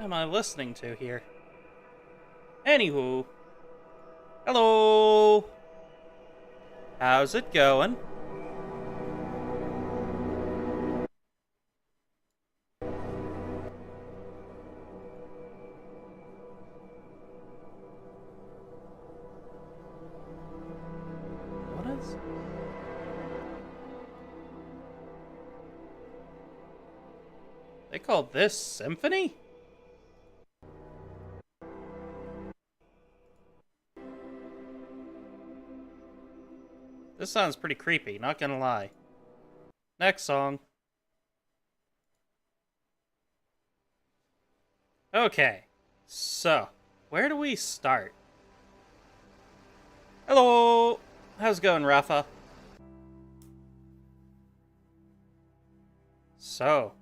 am I listening to here? Anywho, hello! How's it going? What is... They call this symphony? This sounds pretty creepy, not gonna lie. Next song. Okay, so, where do we start? Hello! How's it going, Rafa? So,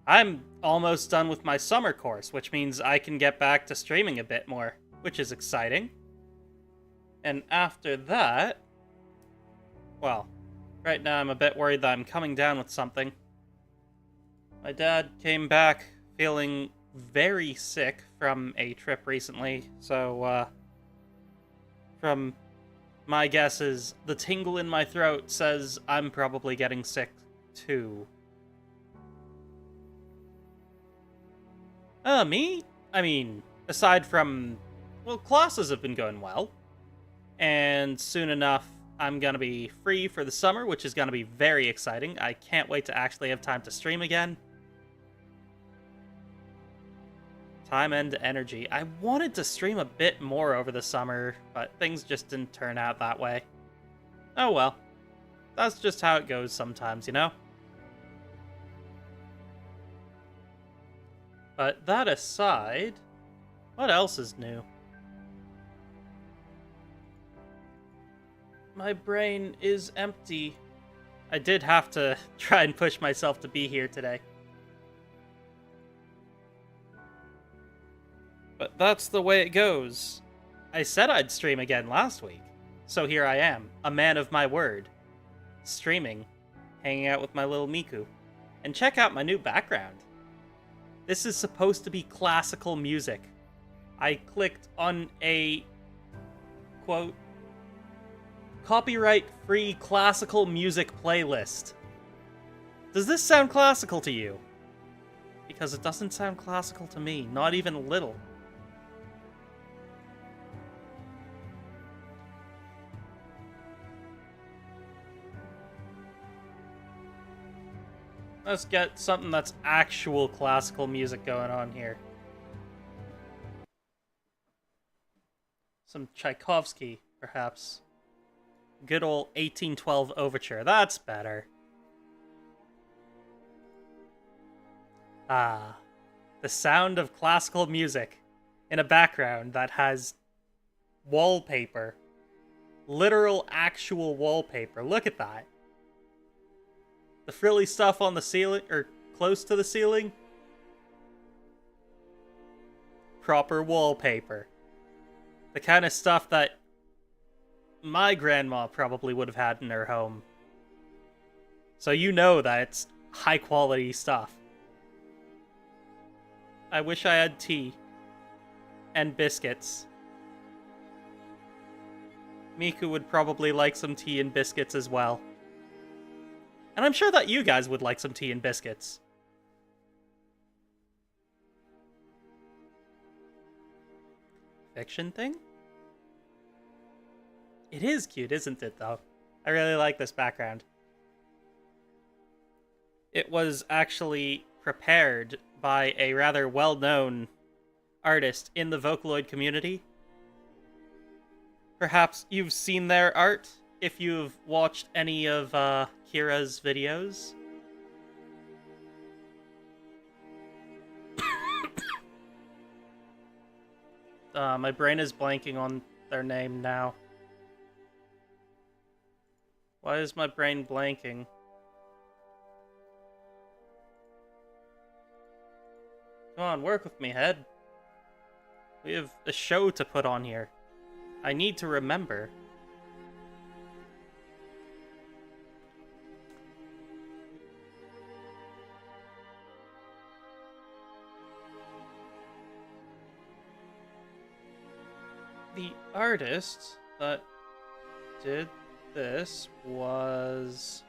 I'm almost done with my summer course, which means I can get back to streaming a bit more, which is exciting. And after that, well, right now I'm a bit worried that I'm coming down with something. My dad came back feeling very sick from a trip recently, so, from my guesses, the tingle in my throat says I'm probably getting sick too. Me? I mean, aside from, well, classes have been going well. And soon enough, I'm gonna be free for the summer, which is gonna be very exciting. I can't wait to actually have time to stream again. Time and energy. I wanted to stream a bit more over the summer, but things just didn't turn out that way. Oh well. That's just how it goes sometimes, you know? But that aside, what else is new? My brain is empty. I did have to try and push myself to be here today. But that's the way it goes. I said I'd stream again last week. So here I am, a man of my word. Streaming, hanging out with my little Miku. And check out my new background. This is supposed to be classical music. I clicked on a, quote, copyright-free classical music playlist. Does this sound classical to you? Because it doesn't sound classical to me, not even a little. Let's get something that's actual classical music going on here. Some Tchaikovsky, perhaps. Good old 1812 Overture. That's better. Ah. The sound of classical music in a background that has wallpaper. Literal, actual wallpaper. Look at that. The frilly stuff on the ceiling, or close to the ceiling. Proper wallpaper. The kind of stuff that my grandma probably would have had in her home. So you know that it's high quality stuff. I wish I had tea. And biscuits. Miku would probably like some tea and biscuits as well. And I'm sure that you guys would like some tea and biscuits. Fiction thing? It is cute, isn't it, though? I really like this background. It was actually prepared by a rather well-known artist in the Vocaloid community. Perhaps you've seen their art if you've watched any of Kira's videos. My brain is blanking on their name now. Why is my brain blanking? Come on, work with me, head. We have a show to put on here. I need to remember. the artist that did this was...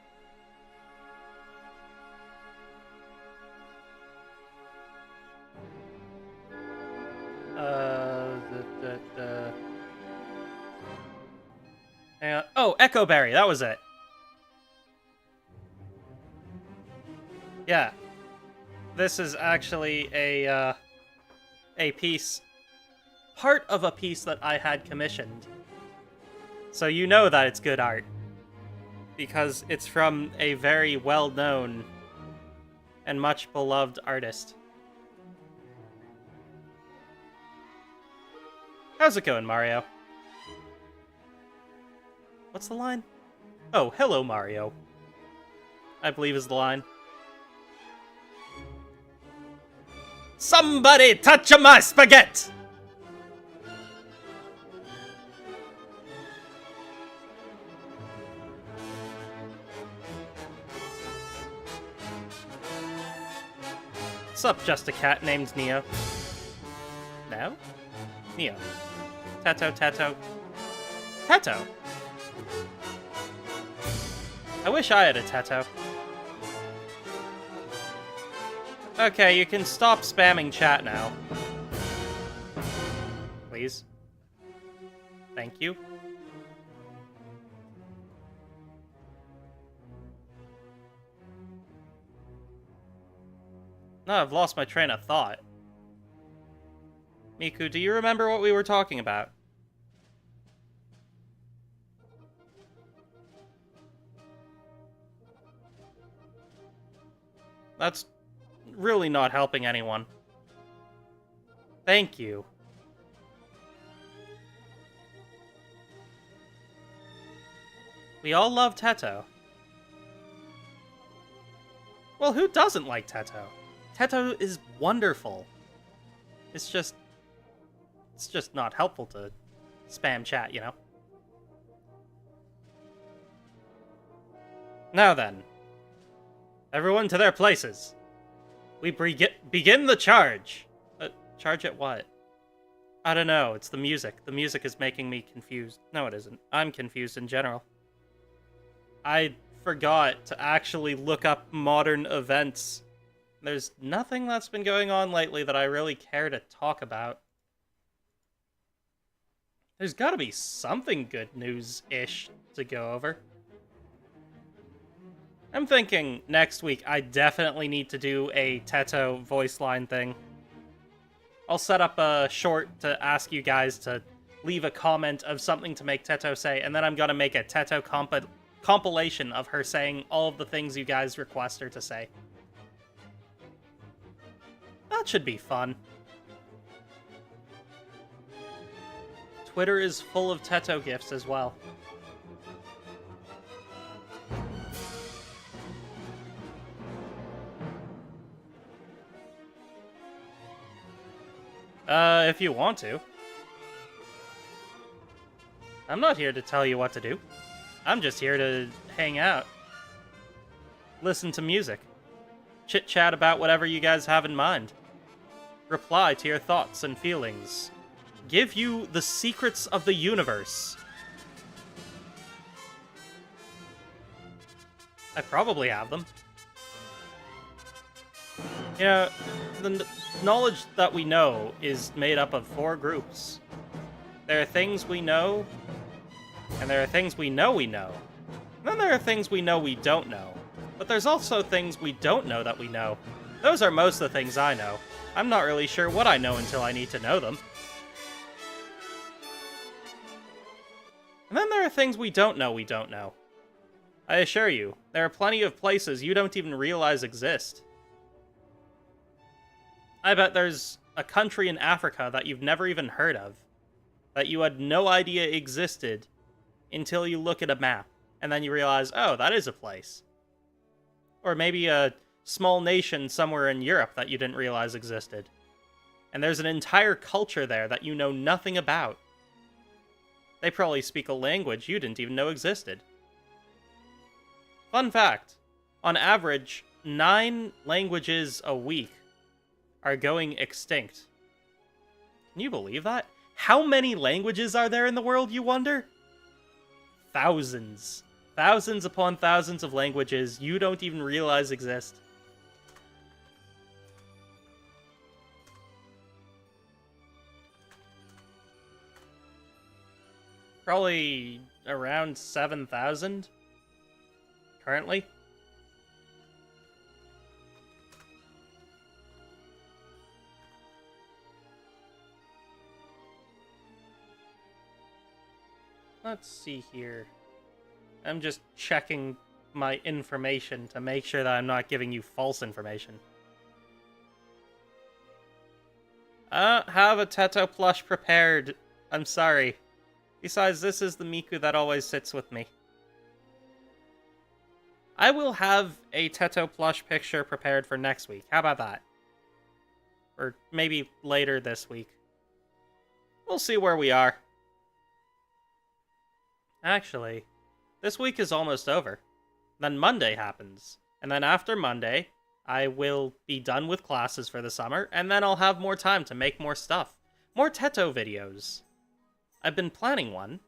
Hang on. Oh, Echo Berry, that was it. Yeah. This is actually a piece, part of a piece that I had commissioned. So you know that it's good art. Because it's from a very well-known and much beloved artist. How's it going, Mario? What's the line? Oh, hello, Mario. I believe is the line. Somebody touch my spaghetti! What's up, just a cat named Neo? No? Neo. Tato, Tato. Tato? I wish I had a Tato. Okay, you can stop spamming chat now. Please. Thank you. No, I've lost my train of thought. Miku, do you remember what we were talking about? That's really not helping anyone. Thank you. We all love Teto. Well, who doesn't like Teto? Teto is wonderful. It's just not helpful to spam chat, you know? Now then. Everyone to their places. We begin the charge. Charge at what? I don't know. It's the music. The music is making me confused. No, it isn't. I'm confused in general. I forgot to actually look up modern events. There's nothing that's been going on lately that I really care to talk about. There's gotta be something good news-ish to go over. I'm thinking next week I definitely need to do a Teto voice line thing. I'll set up a short to ask you guys to leave a comment of something to make Teto say, and then I'm gonna make a Teto compilation of her saying all of the things you guys request her to say. That should be fun. Twitter is full of Teto gifs as well. If you want to. I'm not here to tell you what to do. I'm just here to hang out. Listen to music. Chit-chat about whatever you guys have in mind. Reply to your thoughts and feelings. Give you the secrets of the universe. I probably have them. You know, the knowledge that we know is made up of 4 groups. There are things we know, and there are things we know we know. And then there are things we know we don't know. But there's also things we don't know that we know. Those are most of the things I know. I'm not really sure what I know until I need to know them. And then there are things we don't know we don't know. I assure you, there are plenty of places you don't even realize exist. I bet there's a country in Africa that you've never even heard of, that you had no idea existed until you look at a map, and then you realize, oh, that is a place. Or maybe a small nation somewhere in Europe that you didn't realize existed. And there's an entire culture there that you know nothing about. They probably speak a language you didn't even know existed. Fun fact, on average, 9 languages a week are going extinct. Can you believe that? How many languages are there in the world, you wonder? Thousands. Thousands upon thousands of languages you don't even realize exist. Probably around 7,000 currently. Let's see here. I'm just checking my information to make sure that I'm not giving you false information. I don't have a Teto plush prepared. I'm sorry. Besides, this is the Miku that always sits with me. I will have a Teto plush picture prepared for next week. How about that? Or maybe later this week. We'll see where we are. Actually, this week is almost over. Then Monday happens. And then after Monday, I will be done with classes for the summer, and then I'll have more time to make more stuff. More Teto videos. I've been planning one,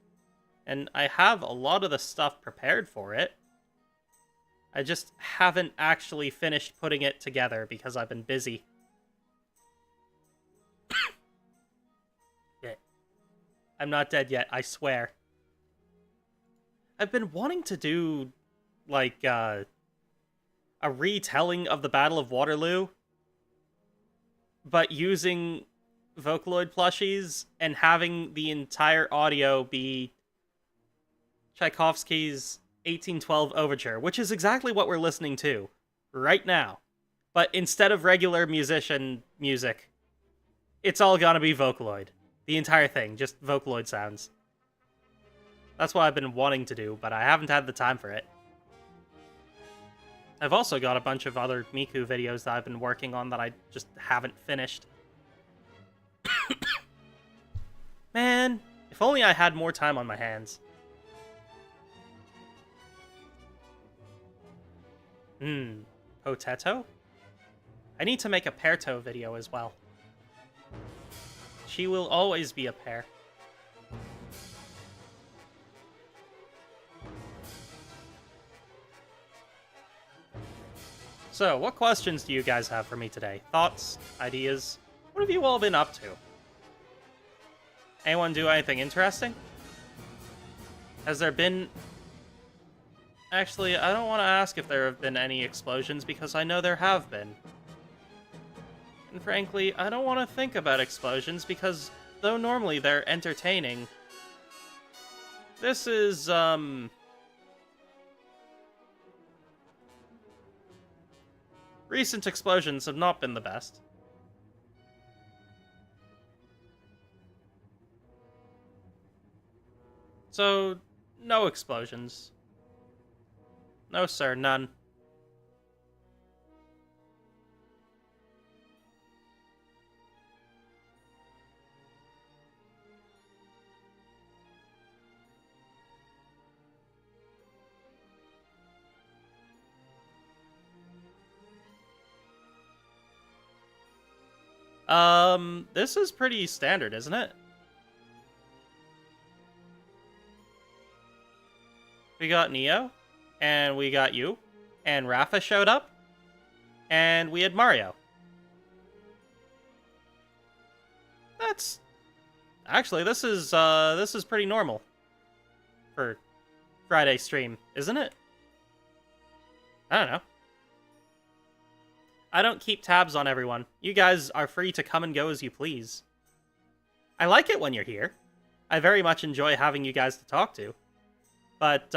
and I have a lot of the stuff prepared for it. I just haven't actually finished putting it together because I've been busy. Yeah. I'm not dead yet, I swear. I've been wanting to do, like, a retelling of the Battle of Waterloo, but using Vocaloid plushies and having the entire audio be Tchaikovsky's 1812 Overture, which is exactly what we're listening to right now. But instead of regular musician music, it's all gonna be Vocaloid. The entire thing, just Vocaloid sounds. That's what I've been wanting to do, but I haven't had the time for it. I've also got a bunch of other Miku videos that I've been working on that I just haven't finished. Man, if only I had more time on my hands. Potato? I need to make a Perto video as well. She will always be a pair. So, what questions do you guys have for me today? Thoughts? Ideas? What have you all been up to? Anyone do anything interesting? Has there been... Actually, I don't want to ask if there have been any explosions, because I know there have been. And frankly, I don't want to think about explosions, because though normally they're entertaining, this is, recent explosions have not been the best. So, no explosions. No, sir, none. This is pretty standard, isn't it? We got Neo, and we got you, and Rafa showed up, and we had Mario. That's... Actually, this is pretty normal for Friday stream, isn't it? I don't know. I don't keep tabs on everyone. You guys are free to come and go as you please. I like it when you're here. I very much enjoy having you guys to talk to. But,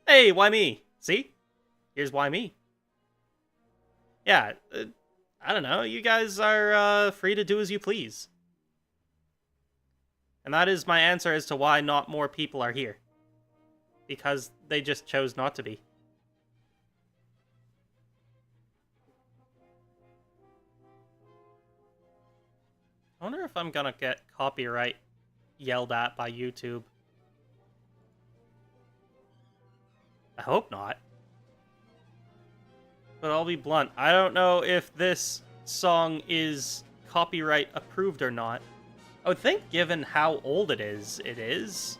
hey, why me? See? Here's why me. Yeah, I don't know. You guys are free to do as you please. And that is my answer as to why not more people are here. Because they just chose not to be. I wonder if I'm gonna get copyright yelled at by YouTube. I hope not. But I'll be blunt. I don't know if this song is copyright approved or not. I would think, given how old it is, it is.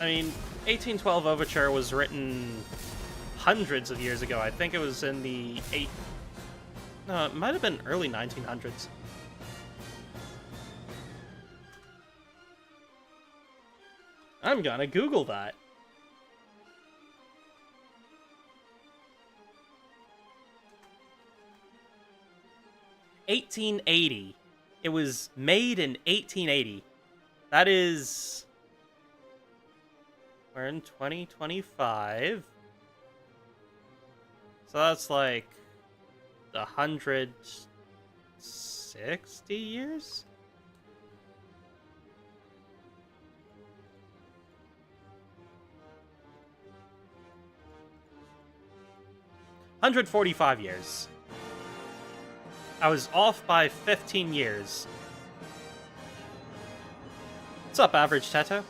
I mean, 1812 Overture was written hundreds of years ago. I think it was in the No, it might have been early 1900s. I'm gonna Google that. $1880. It was made in 1880. That is... We're in 2025. So that's like 160 years? $145 years. I was off by 15 years. What's up, Average Teto?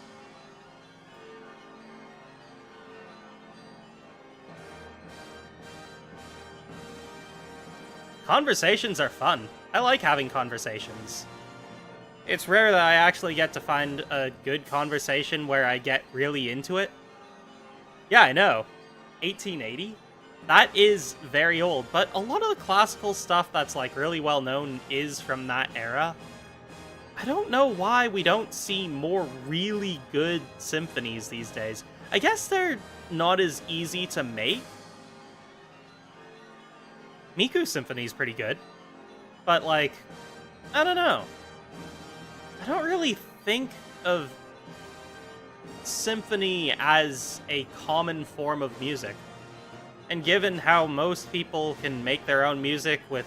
Conversations are fun. I like having conversations. It's rare that I actually get to find a good conversation where I get really into it. Yeah, I know. 1880? That is very old, but a lot of the classical stuff that's like really well known is from that era. I don't know why we don't see more really good symphonies these days. I guess they're not as easy to make. Miku Symphony's pretty good, but like, I don't know. I don't really think of symphony as a common form of music. And given how most people can make their own music with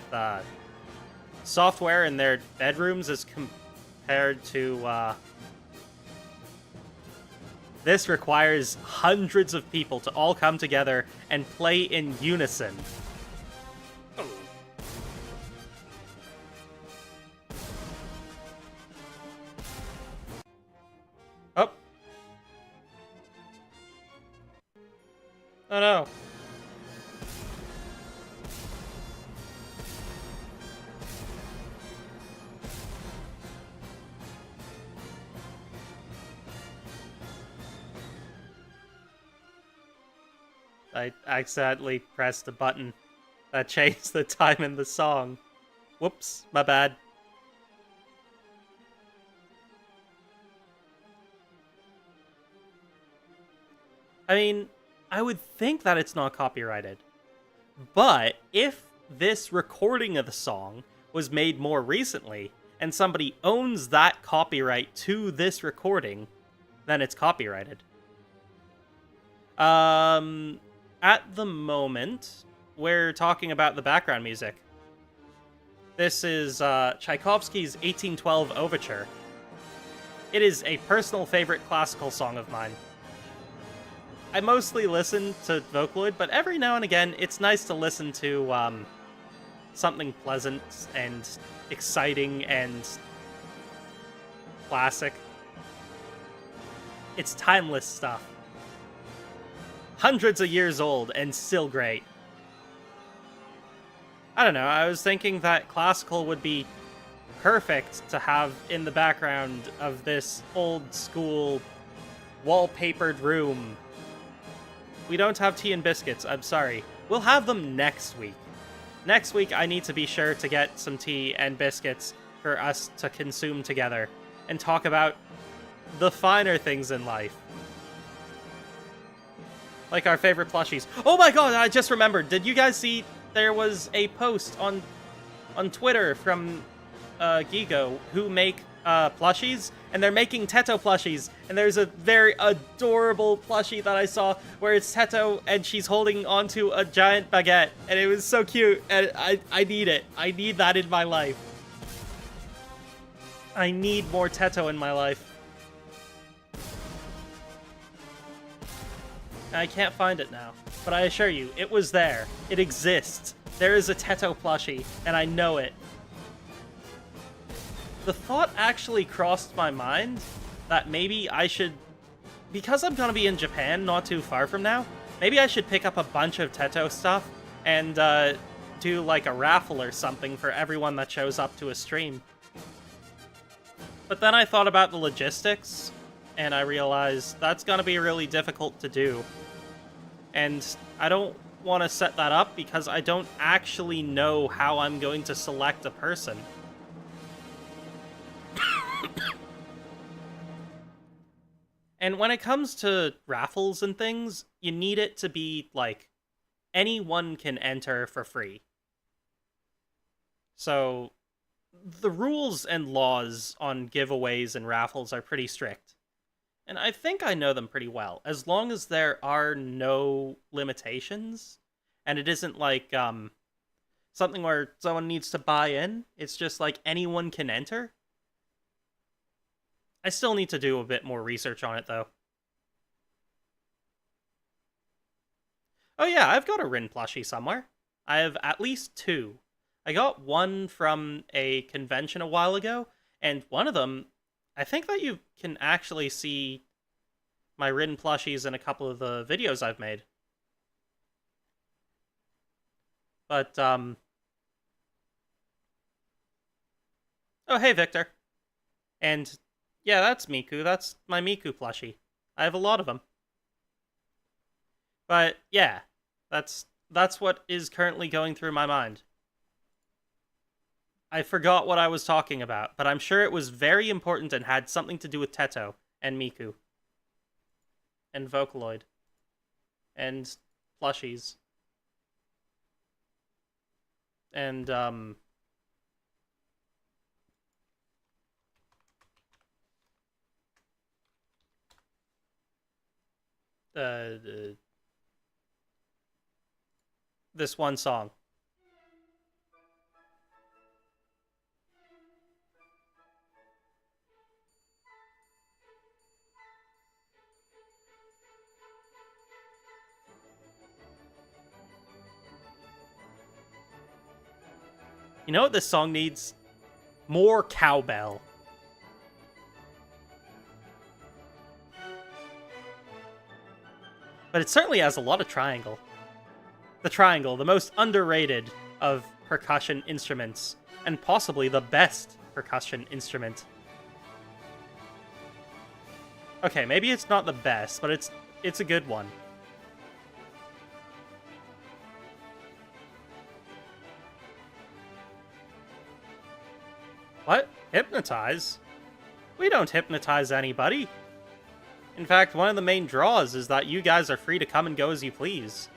software in their bedrooms as compared to... This requires hundreds of people to all come together and play in unison. Oh. Oh no. I accidentally pressed a button that changed the time in the song. Whoops, my bad. I mean, I would think that it's not copyrighted. But if this recording of the song was made more recently, and somebody owns that copyright to this recording, then it's copyrighted. At the moment, we're talking about the background music. This is Tchaikovsky's 1812 Overture. It is a personal favorite classical song of mine. I mostly listen to Vocaloid, but every now and again, it's nice to listen to something pleasant and exciting and classic. It's timeless stuff. Hundreds of years old and still great. I don't know, I was thinking that classical would be perfect to have in the background of this old school wallpapered room. We don't have tea and biscuits, I'm sorry. We'll have them next week. Next week I need to be sure to get some tea and biscuits for us to consume together and talk about the finer things in life. Like our favorite plushies. Oh my god, I just remembered. Did you guys see there was a post on Twitter from Gigo who make plushies? And they're making Teto plushies. And there's a very adorable plushie that I saw where it's Teto and she's holding onto a giant baguette. And it was so cute. And I need it. I need that in my life. I need more Teto in my life. I can't find it now, but I assure you, it was there. It exists. There is a Teto plushie, and I know it. The thought actually crossed my mind that maybe I should, because I'm gonna be in Japan not too far from now, maybe I should pick up a bunch of Teto stuff and do like a raffle or something for everyone that shows up to a stream. But then I thought about the logistics, and I realized that's gonna be really difficult to do. And I don't want to set that up because I don't actually know how I'm going to select a person. And when it comes to raffles and things, you need it to be, like, anyone can enter for free. So, the rules and laws on giveaways and raffles are pretty strict. And I think I know them pretty well. As long as there are no limitations, and it isn't like, something where someone needs to buy in, it's just like anyone can enter. I still need to do a bit more research on it, though. Oh yeah, I've got a Rin plushie somewhere. I have at least 2. I got one from a convention a while ago, and one of them, I think that you can actually see my Rin plushies in a couple of the videos I've made. But, oh hey, Victor. And, yeah, that's Miku. That's my Miku plushie. I have a lot of them. But, yeah, that's what is currently going through my mind. I forgot what I was talking about, but I'm sure it was very important and had something to do with Teto and Miku. And Vocaloid. And plushies. And, this one song. You know what this song needs? More cowbell. But it certainly has a lot of triangle. The triangle, the most underrated of percussion instruments, and possibly the best percussion instrument. Okay, maybe it's not the best, but it's a good one. What? Hypnotize? We don't hypnotize anybody. In fact, one of the main draws is that you guys are free to come and go as you please.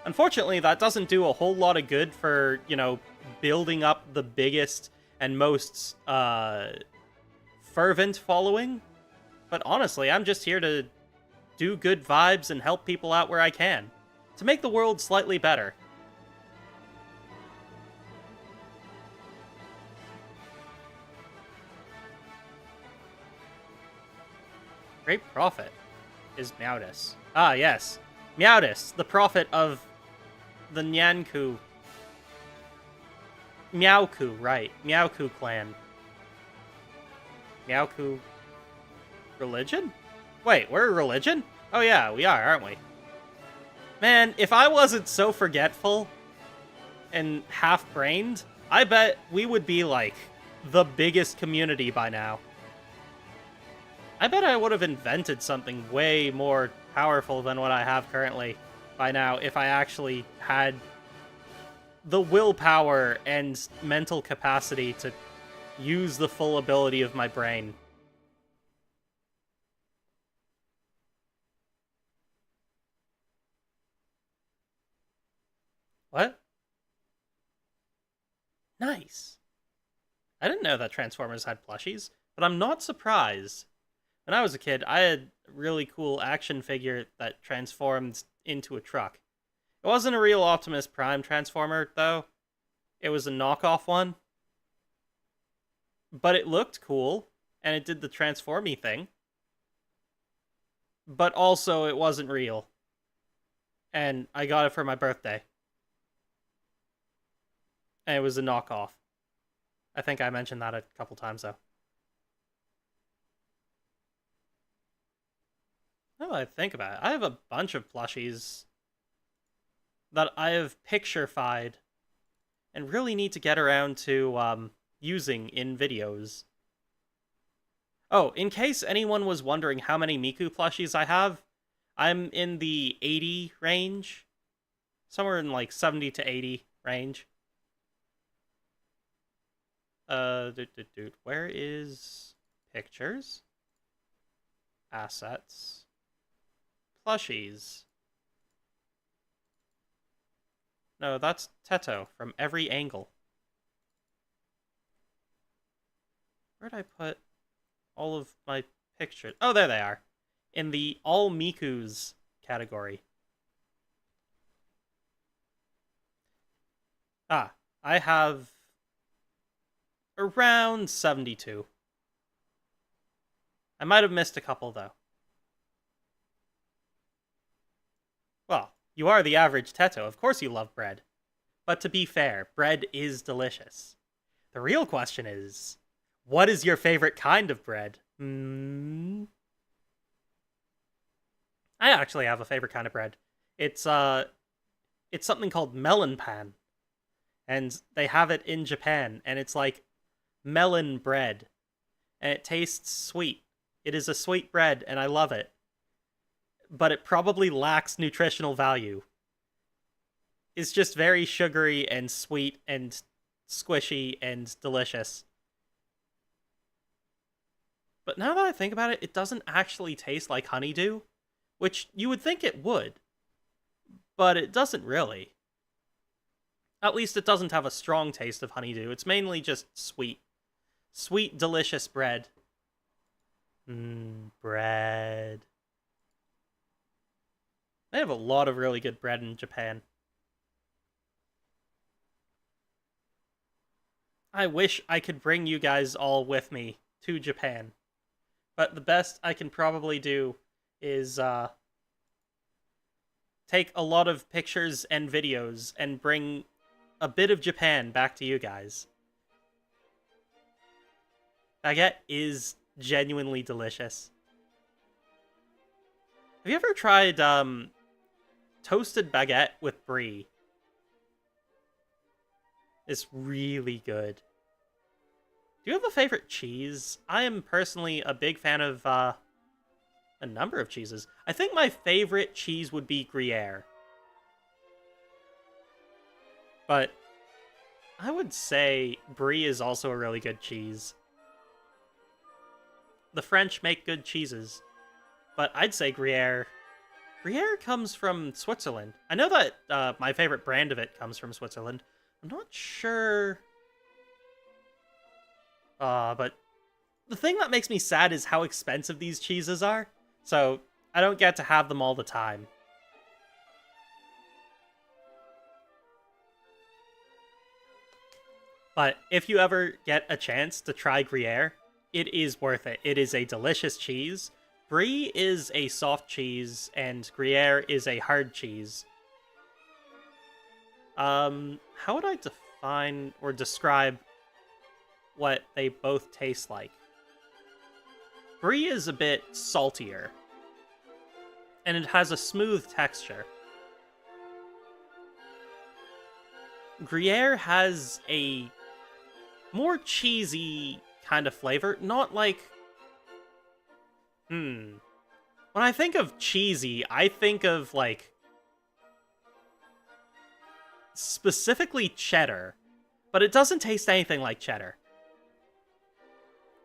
Unfortunately, that doesn't do a whole lot of good for, you know, building up the biggest and most, fervent following. But honestly, I'm just here to do good vibes and help people out where I can. To make the world slightly better. Great prophet is Meowdis. Ah, yes. Meowdis, the prophet of the Nyanku. Meowku, right. Meowku clan. Meowku religion? Wait, we're a religion? Oh yeah, we are, aren't we? Man, if I wasn't so forgetful and half-brained, I bet we would be, like, the biggest community by now. I bet I would have invented something way more powerful than what I have currently by now if I actually had the willpower and mental capacity to use the full ability of my brain. What? Nice. I didn't know that Transformers had plushies, but I'm not surprised. When I was a kid, I had a really cool action figure that transformed into a truck. It wasn't a real Optimus Prime Transformer, though. It was a knockoff one. But it looked cool, and it did the transformy thing. But also, it wasn't real. And I got it for my birthday. And it was a knockoff. I think I mentioned that a couple times, though. Now that I think about it, I have a bunch of plushies that I have picture-fied and really need to get around to using in videos. Oh, in case anyone was wondering how many Miku plushies I have, I'm in the 80 range. Somewhere in like 70 to 80 range. Where is pictures? Assets. Plushies. No, that's Teto from every angle. Where'd I put all of my pictures? Oh, there they are. In the All Mikus category. Ah, I have around 72. I might have missed a couple, though. Well, you are the average Teto. Of course you love bread. But to be fair, bread is delicious. The real question is, what is your favorite kind of bread? I actually have a favorite kind of bread. It's something called melon pan. And they have it in Japan, and it's like melon bread. And it tastes sweet. It is a sweet bread, and I love it. But it probably lacks nutritional value. It's just very sugary and sweet and squishy and delicious. But now that I think about it, it doesn't actually taste like honeydew, which you would think it would. But it doesn't really. At least it doesn't have a strong taste of honeydew. It's mainly just sweet. Sweet, delicious bread. Bread. They have a lot of really good bread in Japan. I wish I could bring you guys all with me to Japan. But the best I can probably do is take a lot of pictures and videos and bring a bit of Japan back to you guys. Baguette is genuinely delicious. Have you ever tried toasted baguette with brie? It's really good. Do you have a favorite cheese? I am personally a big fan of a number of cheeses. I think my favorite cheese would be Gruyere. But I would say brie is also a really good cheese. The French make good cheeses, but I'd say Gruyere. Gruyere comes from Switzerland. I know that my favorite brand of it comes from Switzerland. I'm not sure. But the thing that makes me sad is how expensive these cheeses are. So I don't get to have them all the time. But if you ever get a chance to try Gruyere, it is worth it. It is a delicious cheese. Brie is a soft cheese, and Gruyere is a hard cheese. How would I define or describe what they both taste like? Brie is a bit saltier, and it has a smooth texture. Gruyere has a more cheesy kind of flavor, not like... When I think of cheesy, I think of, like, specifically cheddar, but it doesn't taste anything like cheddar.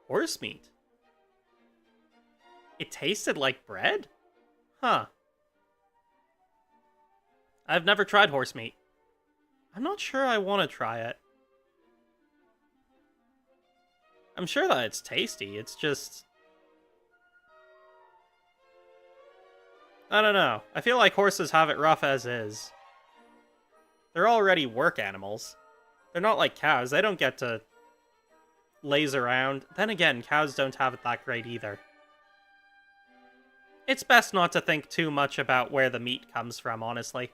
Horse meat. It tasted like bread? Huh. I've never tried horse meat. I'm not sure I want to try it. I'm sure that it's tasty, it's just... I don't know. I feel like horses have it rough as is. They're already work animals. They're not like cows. They don't get to laze around. Then again, cows don't have it that great either. It's best not to think too much about where the meat comes from, honestly.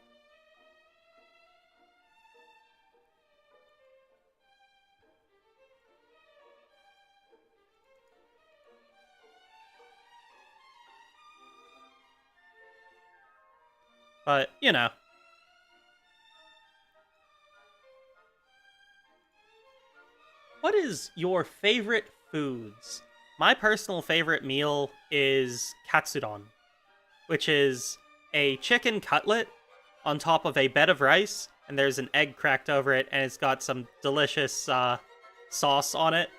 But, you know. is your favorite foods? My personal favorite meal is katsudon, which is a chicken cutlet on top of a bed of rice, and there's an egg cracked over it, and it's got some delicious sauce on it.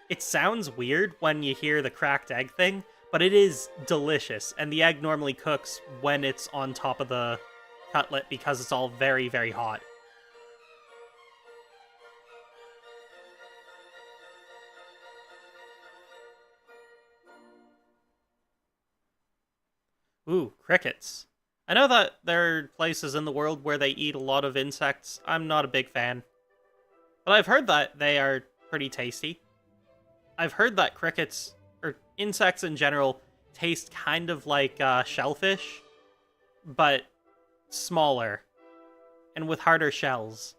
It sounds weird when you hear the cracked egg thing, but it is delicious, and the egg normally cooks when it's on top of the cutlet because it's all very, very hot. Ooh, crickets. I know that there are places in the world where they eat a lot of insects. I'm not a big fan. But I've heard that they are pretty tasty. I've heard that crickets, or insects in general, taste kind of like shellfish, but smaller, and with harder shells.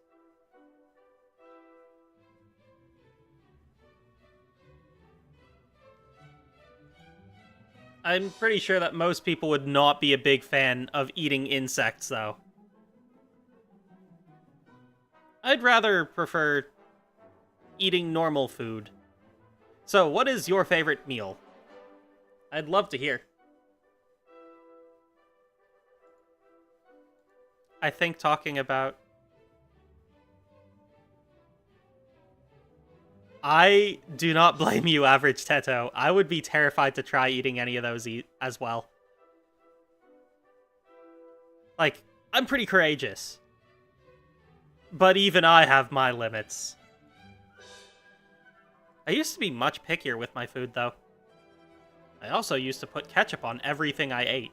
I'm pretty sure that most people would not be a big fan of eating insects, though. I'd rather prefer eating normal food. So, what is your favorite meal? I'd love to hear. I think talking about... I do not blame you, Average Teto. I would be terrified to try eating any of those as well. Like, I'm pretty courageous. But even I have my limits. I used to be much pickier with my food, though. I also used to put ketchup on everything I ate.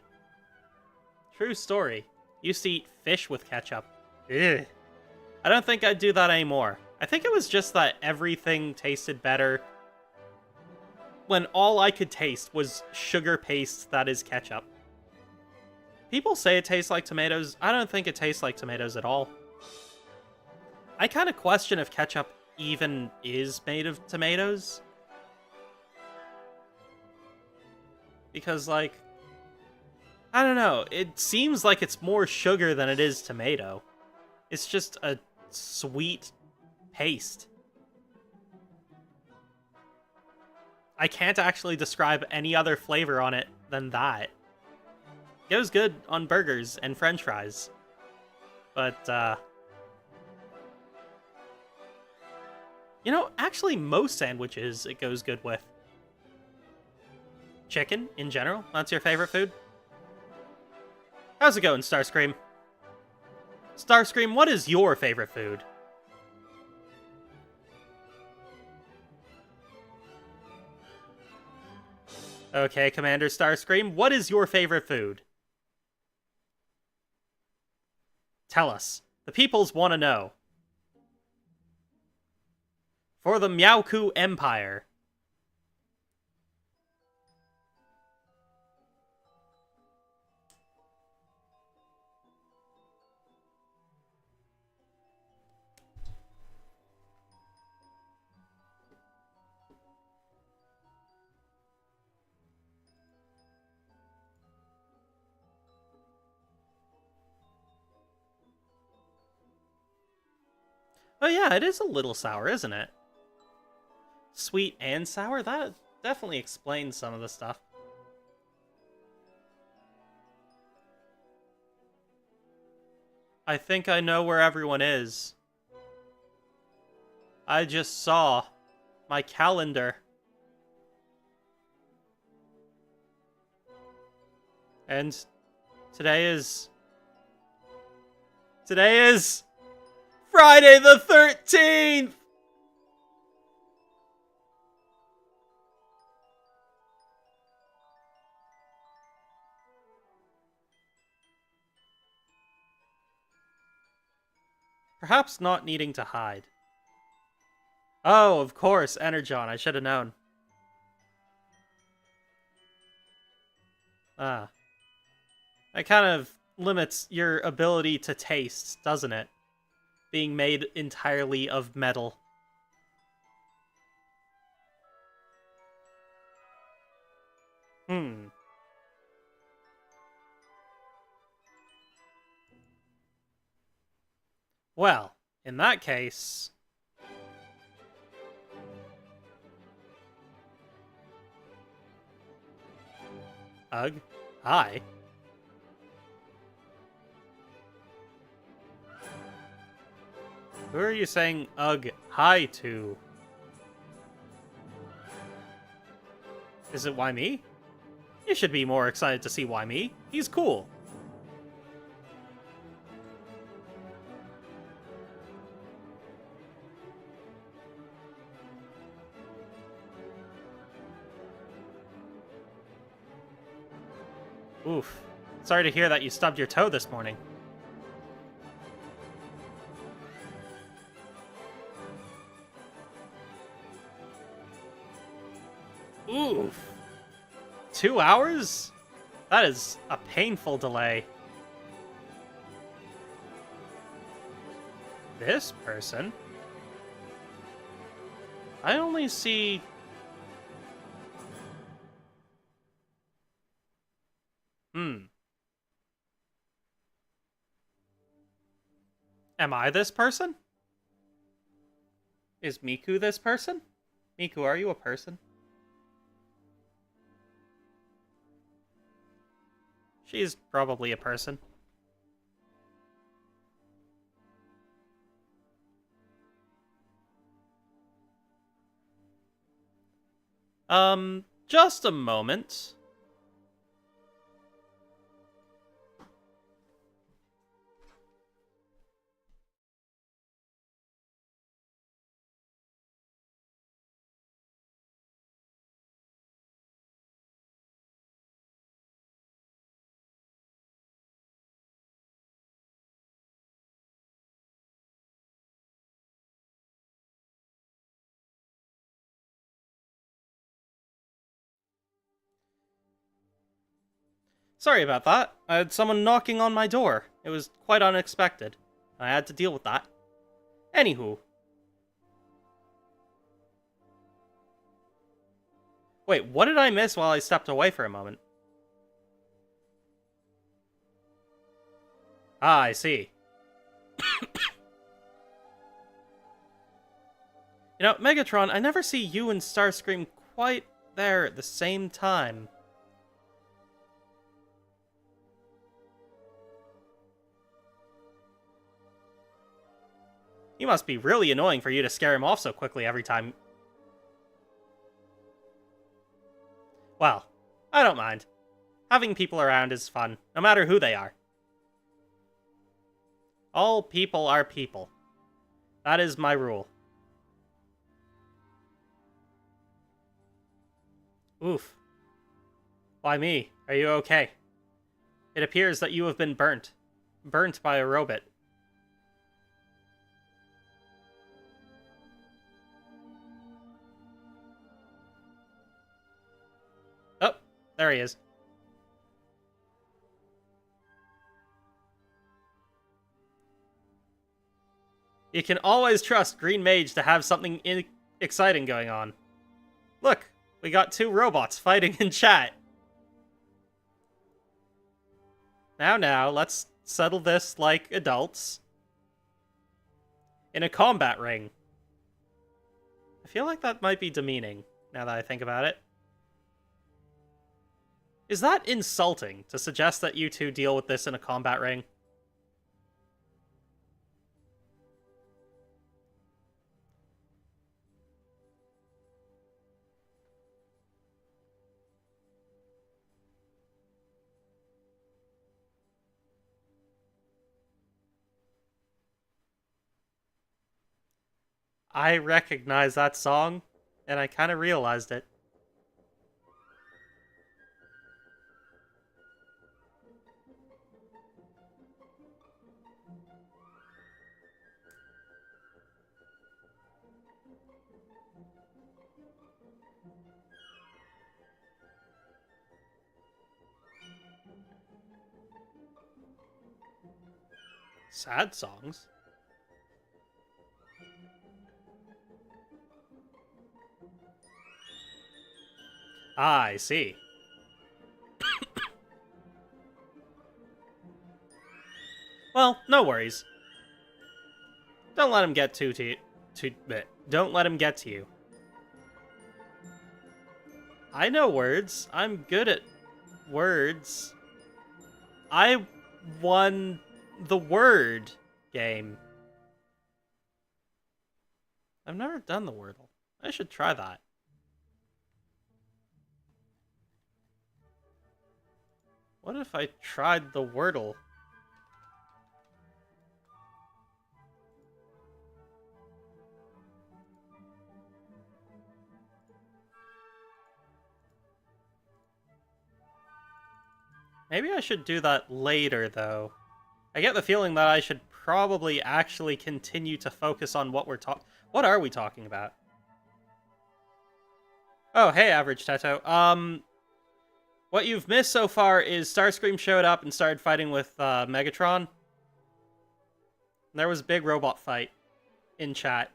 True story. Used to eat fish with ketchup. Ugh. I don't think I'd do that anymore. I think it was just that everything tasted better when all I could taste was sugar paste that is ketchup. People say it tastes like tomatoes. I don't think it tastes like tomatoes at all. I kind of question if ketchup even is made of tomatoes. Because, like, I don't know. It seems like it's more sugar than it is tomato. It's just a sweet paste. I can't actually describe any other flavor on it than that. It goes good on burgers and french fries. But, you know, actually most sandwiches it goes good with. Chicken, in general? That's your favorite food? How's it going, Starscream? Starscream, what is your favorite food? Okay, Commander Starscream, what is your favorite food? Tell us. The peoples want to know. For the Meowku Empire. Oh yeah, it is a little sour, isn't it? Sweet and sour? That definitely explains some of the stuff. I think I know where everyone is. I just saw my calendar. And today is Friday the 13th! Perhaps not needing to hide. Oh, of course, Energon. I should have known. Ah. That kind of limits your ability to taste, doesn't it? Being made entirely of metal. Hmm. Well, in that case... Ugh. Hi. Who are you saying ugh hi to? Is it Why Me? You should be more excited to see Why Me. He's cool. Oof. Sorry to hear that you stubbed your toe this morning. Oof. 2 hours? That is a painful delay. This person? I only see... Am I this person? Is Miku this person? Miku, are you a person? She's probably a person. Just a moment. Sorry about that. I had someone knocking on my door. It was quite unexpected. I had to deal with that. Anywho. Wait, what did I miss while I stepped away for a moment? Ah, I see. You know, Megatron, I never see you and Starscream quite there at the same time. He must be really annoying for you to scare him off so quickly every time. Well, I don't mind. Having people around is fun, no matter who they are. All people are people. That is my rule. Oof. Why me? Are you okay? It appears that you have been burnt. Burnt by a robot. Oh, there he is. You can always trust Green Mage to have something exciting going on. Look, we got 2 robots fighting in chat. Now, let's settle this like adults. In a combat ring. I feel like that might be demeaning, now that I think about it. Is that insulting, to suggest that you two deal with this in a combat ring? I recognize that song, and I kind of realized it. Sad songs? Ah, I see. Well, no worries. Don't let him get don't let him get to you. I know words. I'm good at words. I won the word game. I've never done the Wordle. I should try that. What if I tried the Wordle? Maybe I should do that later, though. I get the feeling that I should probably actually continue to focus on what we're talking... What are we talking about? Oh, hey, Average Teto. What you've missed so far is Starscream showed up and started fighting with Megatron. There was a big robot fight in chat.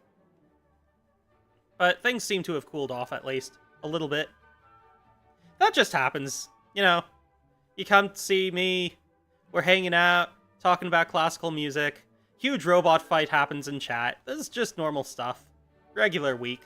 But things seem to have cooled off, at least. A little bit. That just happens, you know. You come to see me, we're hanging out, talking about classical music, huge robot fight happens in chat. This is just normal stuff. Regular week.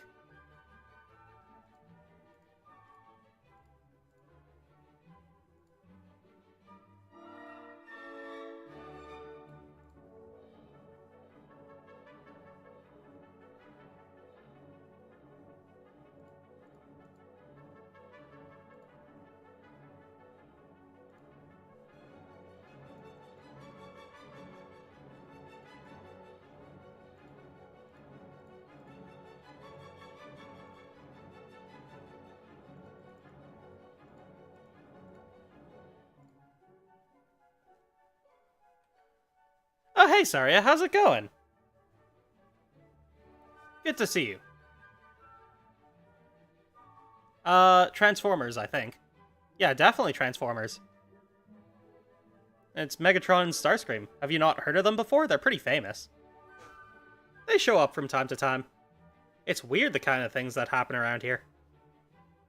Oh, hey, Saria, how's it going? Good to see you. Transformers, I think. Yeah, definitely Transformers. It's Megatron and Starscream. Have you not heard of them before? They're pretty famous. They show up from time to time. It's weird the kind of things that happen around here.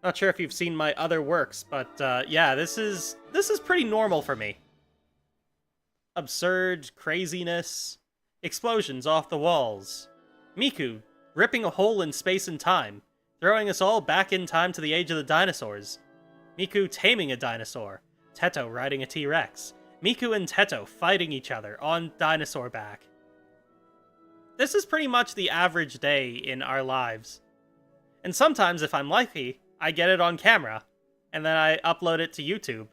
Not sure if you've seen my other works, but yeah, this is pretty normal for me. Absurd craziness, explosions off the walls, Miku ripping a hole in space and time, throwing us all back in time to the age of the dinosaurs, Miku taming a dinosaur, Teto riding a T-Rex, Miku and Teto fighting each other on dinosaur back. This is pretty much the average day in our lives. And sometimes, if I'm lucky, I get it on camera, and then I upload it to YouTube.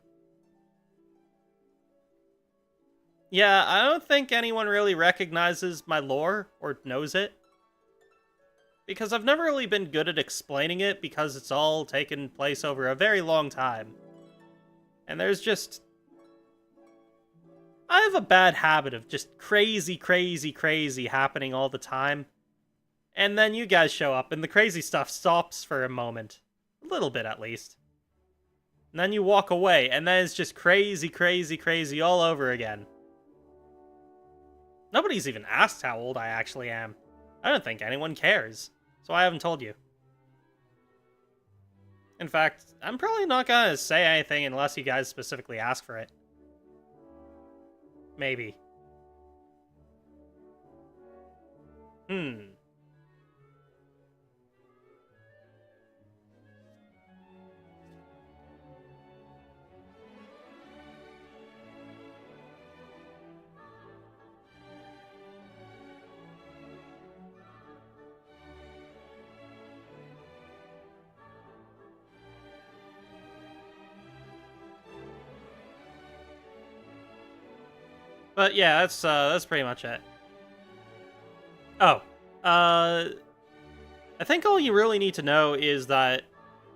Yeah, I don't think anyone really recognizes my lore or knows it. Because I've never really been good at explaining it because it's all taken place over a very long time. And there's just... I have a bad habit of just crazy happening all the time. And then you guys show up and the crazy stuff stops for a moment. A little bit at least. And then you walk away and then it's just crazy all over again. Nobody's even asked how old I actually am. I don't think anyone cares, so I haven't told you. In fact, I'm probably not gonna say anything unless you guys specifically ask for it. Maybe. But yeah, that's pretty much it. Oh, I think all you really need to know is that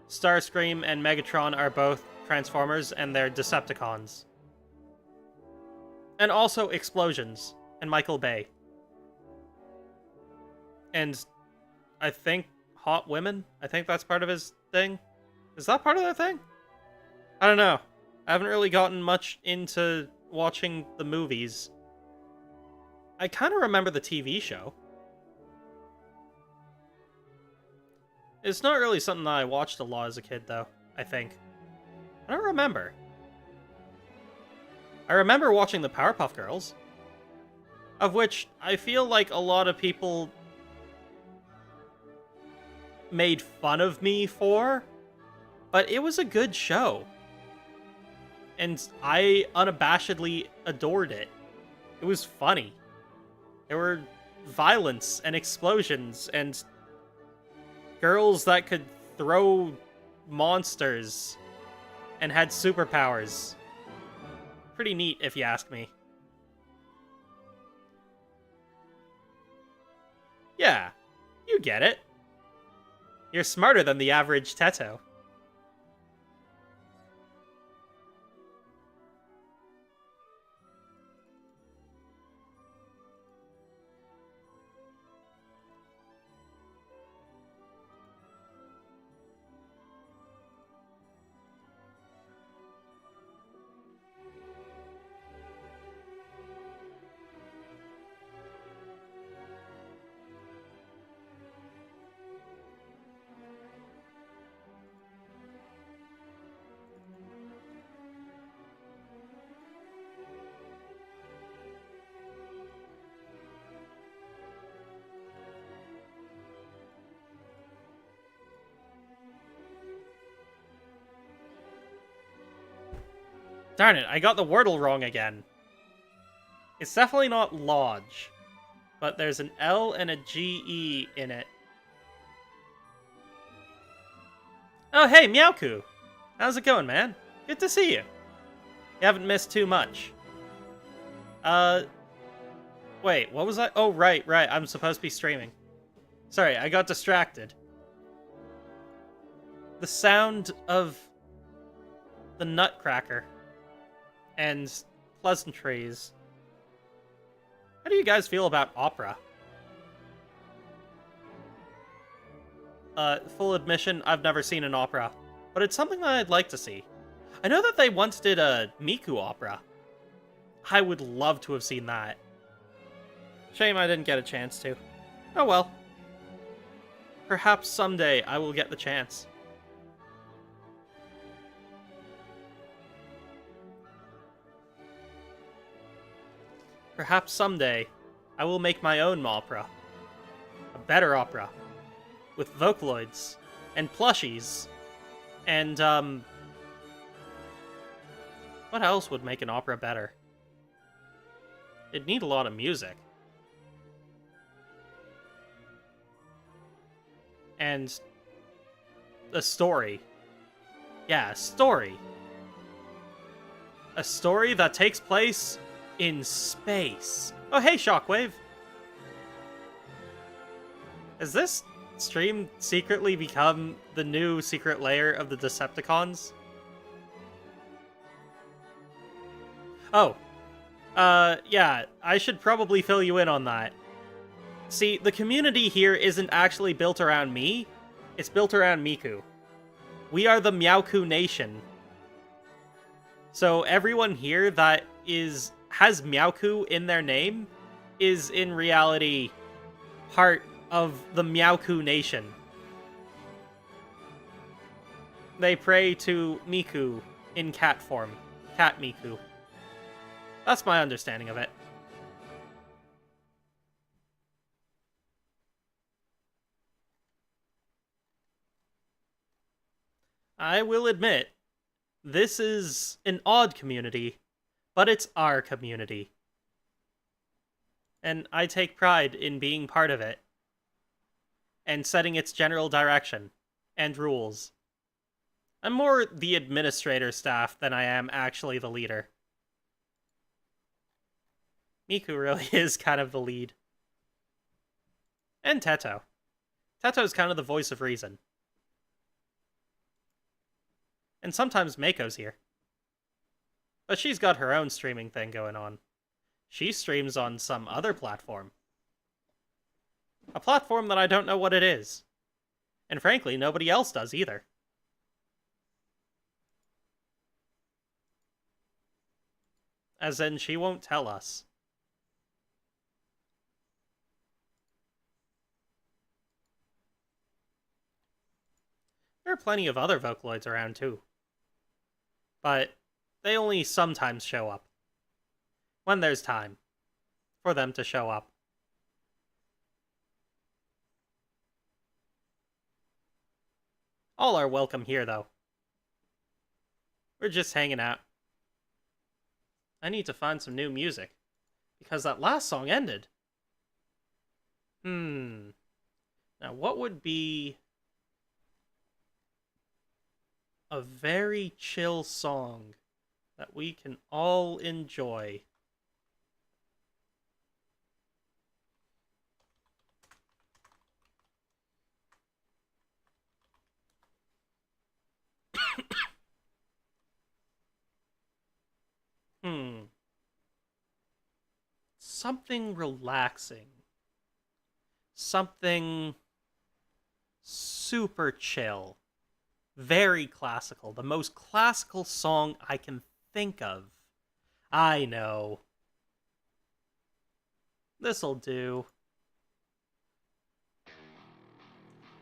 Starscream and Megatron are both Transformers and they're Decepticons. And also Explosions and Michael Bay. And I think Hot Women? I think that's part of his thing. Is that part of their thing? I don't know. I haven't really gotten much into watching the movies. I kind of remember the TV show. It's not really something that I watched a lot as a kid, though, I think. I don't remember. I remember watching the Powerpuff Girls, of which I feel like a lot of people made fun of me for, but it was a good show. and I unabashedly adored it. It was funny. There were violence and explosions and girls that could throw monsters and had superpowers. Pretty neat, if you ask me. Yeah, you get it. You're smarter than the average Teto. Darn it, I got the Wordle wrong again. It's definitely not Lodge, but there's an L and a GE in it. Oh, hey, Meowku! How's it going, man? Good to see you. You haven't missed too much. Wait, what was I? Oh, right, I'm supposed to be streaming. Sorry, I got distracted. The sound of the Nutcracker and pleasantries. How do you guys feel about opera? Full admission, I've never seen an opera, but it's something that I'd like to see. I know that they once did a Miku opera. I would love to have seen that. Shame I didn't get a chance to. Oh well. Perhaps someday I will get the chance. Perhaps someday I will make my own opera. A better opera. With Vocaloids. And plushies. And, what else would make an opera better? It'd need a lot of music. And a story. Yeah, a story. A story that takes place in space. Oh, hey, Shockwave. Has this stream secretly become the new secret lair of the Decepticons? Oh. Yeah, I should probably fill you in on that. See, the community here isn't actually built around me. It's built around Miku. We are the Meowku Nation. So everyone here that has Meowku in their name is in reality part of the Meowku Nation. They pray to Miku in cat form. Cat Miku. That's my understanding of it. I will admit, this is an odd community, but it's our community. And I take pride in being part of it. And setting its general direction and rules. I'm more the administrator staff than I am actually the leader. Miku really is kind of the lead. And Teto. Teto's kind of the voice of reason. And sometimes Mako's here. But she's got her own streaming thing going on. She streams on some other platform. A platform that I don't know what it is. And frankly, nobody else does either. As in, she won't tell us. There are plenty of other Vocaloids around too. But they only sometimes show up. When there's time for them to show up. All are welcome here, though. We're just hanging out, I need to find some new music. Because that last song ended. Now, what would be a very chill song that we can all enjoy? Something relaxing. Something super chill. Very classical. The most classical song I can think of. I know. This'll do.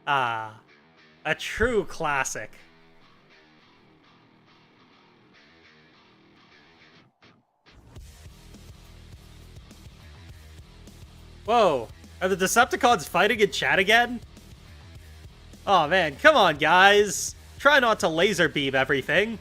Ah, a true classic. Whoa, are the Decepticons fighting in chat again? Oh man, come on guys. Try not to laser beam everything.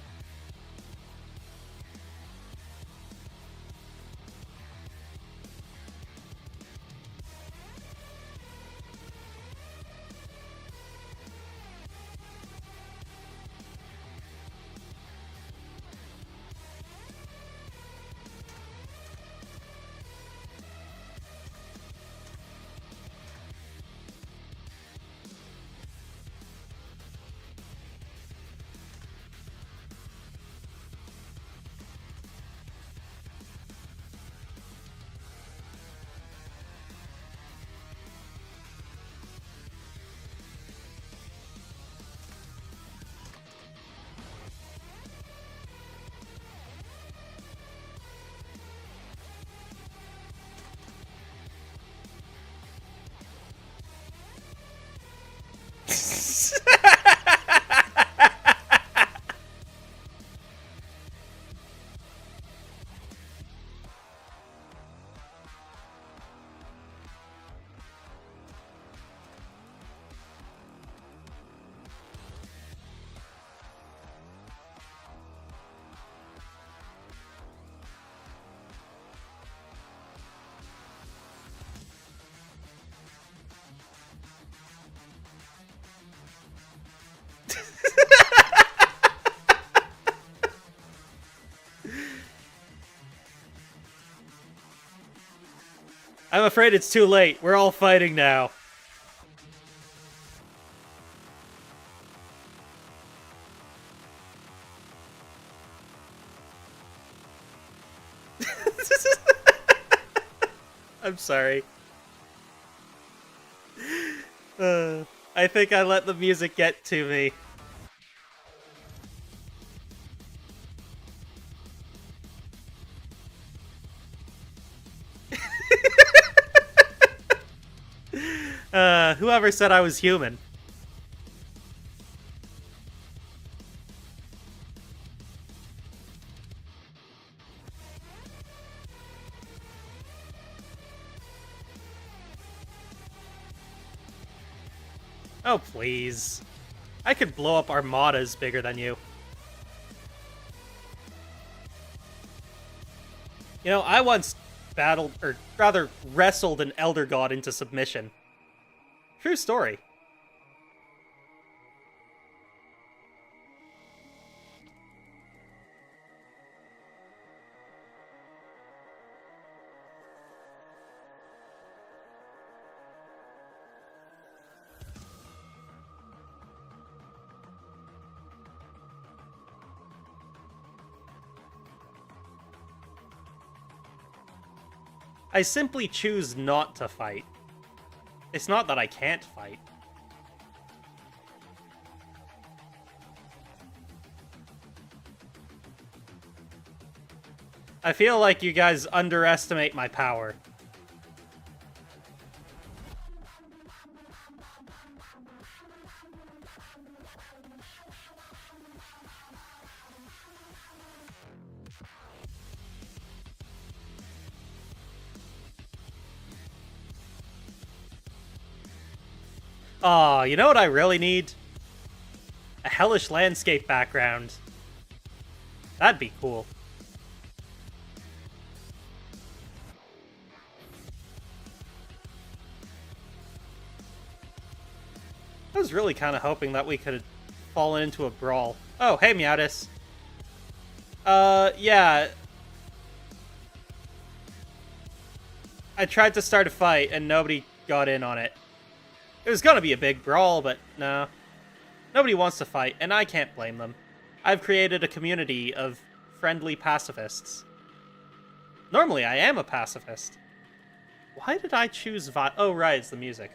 I'm afraid it's too late. We're all fighting now. I'm sorry. I think I let the music get to me. Whoever said I was human? Oh, please. I could blow up armadas bigger than you. You know, I once battled, or rather wrestled an Elder God into submission. True story. I simply choose not to fight. It's not that I can't fight. I feel like you guys underestimate my power. Aw, you know what I really need? A hellish landscape background. That'd be cool. was really kind of hoping that we could have fallen into a brawl. Oh, hey, Meowtis. Yeah. I tried to start a fight, and nobody got in on it. It was gonna be a big brawl, but no. Nobody wants to fight, and I can't blame them. I've created a community of friendly pacifists. Normally, I am a pacifist. Why did I choose Oh, right, it's the music.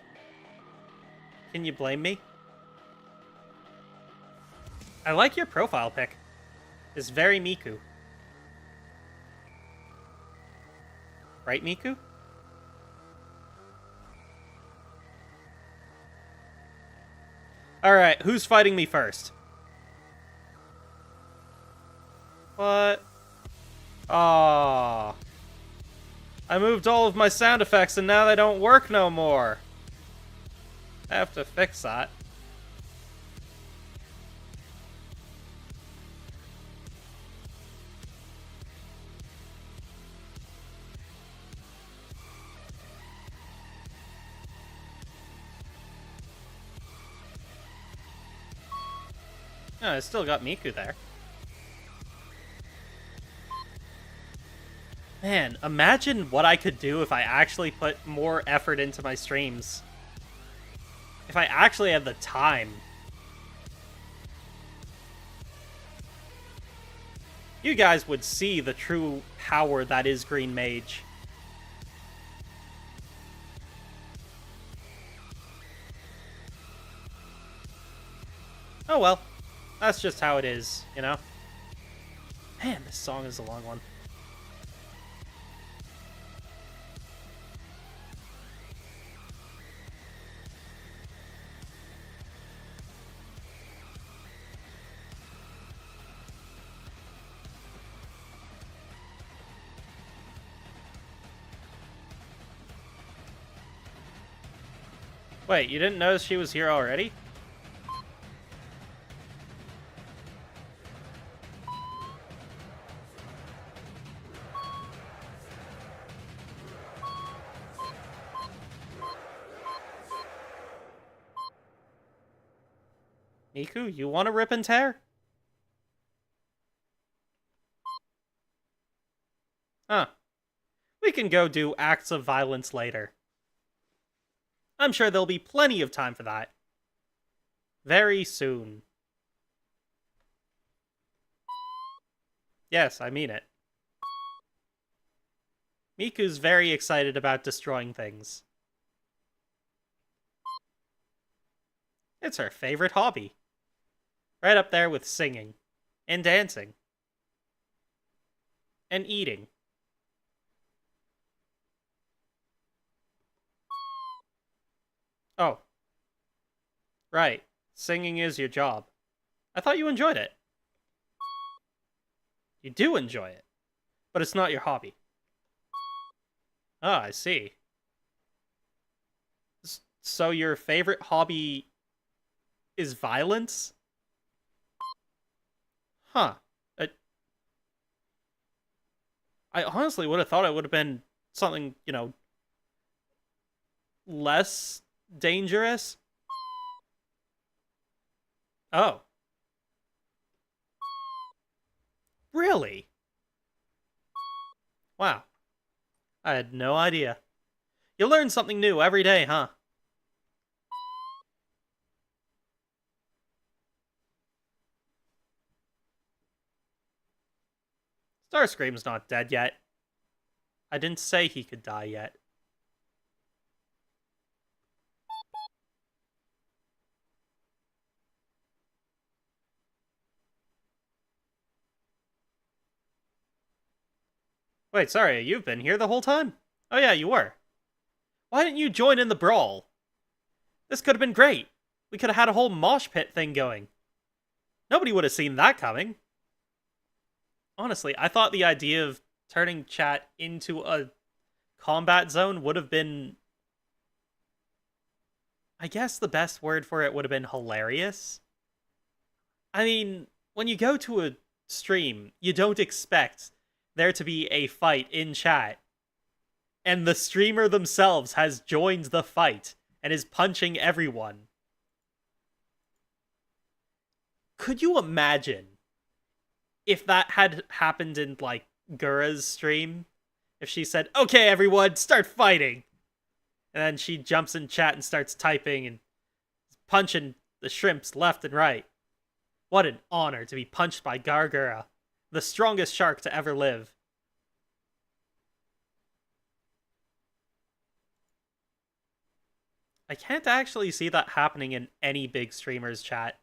Can you blame me? I like your profile pic. It's very Miku. Right, Miku? Alright, who's fighting me first? What? Aww. I moved all of my sound effects and now they don't work no more. I have to fix that. Oh, I still got Miku there. Man, imagine what I could do if I actually put more effort into my streams. If I actually had the time. You guys would see the true power that is Green Mage. Oh well. That's just how it is, you know? Man, this song is a long one. Wait, you didn't notice she was here already? Miku, you want to rip and tear? Huh. We can go do acts of violence later. I'm sure there'll be plenty of time for that. Very soon. Yes, I mean it. Miku's very excited about destroying things. It's her favorite hobby. Right up there with singing. And dancing. And eating. Oh. Right. Singing is your job. I thought you enjoyed it. You do enjoy it. But it's not your hobby. Ah, I see. So your favorite hobby is violence? Huh. I honestly would have thought it would have been something, you know, less dangerous. Oh. Really? Wow. I had no idea. You learn something new every day, huh? Starscream's not dead yet. I didn't say he could die yet. Wait, sorry, you've been here the whole time? Oh yeah, you were. Why didn't you join in the brawl? This could have been great. We could have had a whole mosh pit thing going. Nobody would have seen that coming. Honestly, I thought the idea of turning chat into a combat zone would have been... I guess the best word for it would have been hilarious. I mean, when you go to a stream, you don't expect there to be a fight in chat. And the streamer themselves has joined the fight and is punching everyone. Could you imagine if that had happened in, like, Gura's stream? If she said, okay, everyone, start fighting! And then she jumps in chat and starts typing and punching the shrimps left and right. What an honor to be punched by Gargura, the strongest shark to ever live. I can't actually see that happening in any big streamer's chat.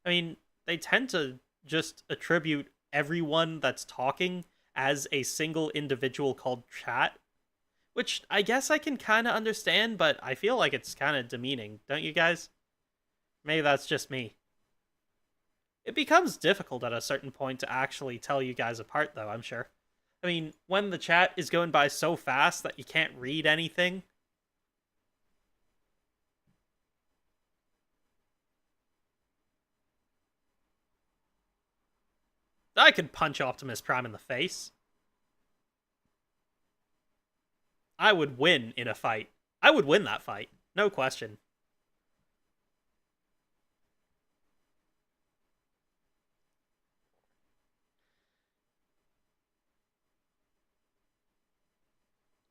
I mean, they tend to just attribute everyone that's talking as a single individual called chat, which I guess I can kind of understand, but I feel like it's kind of demeaning, don't you guys? Maybe that's just me. It becomes difficult at a certain point to actually tell you guys apart, though, I'm sure. I mean, when the chat is going by so fast that you can't read anything. I could punch Optimus Prime in the face. I would win in a fight. I would win that fight. No question.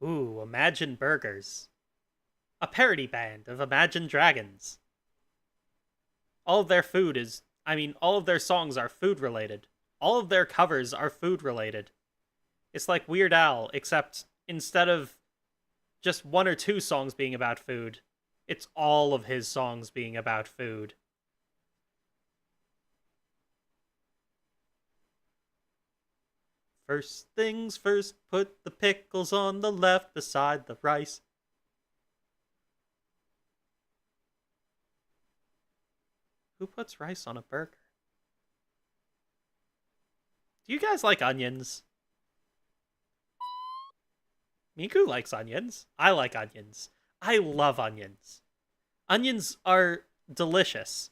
Ooh, Imagine Burgers. A parody band of Imagine Dragons. All of their food is... all of their songs are food related. All of their covers are food related. It's like Weird Al, except instead of just one or two songs being about food, it's all of his songs being about food. First things first, put the pickles on the left beside the rice. Who puts rice on a burger? Do you guys like onions? Miku likes onions. I like onions. I love onions. Onions are delicious.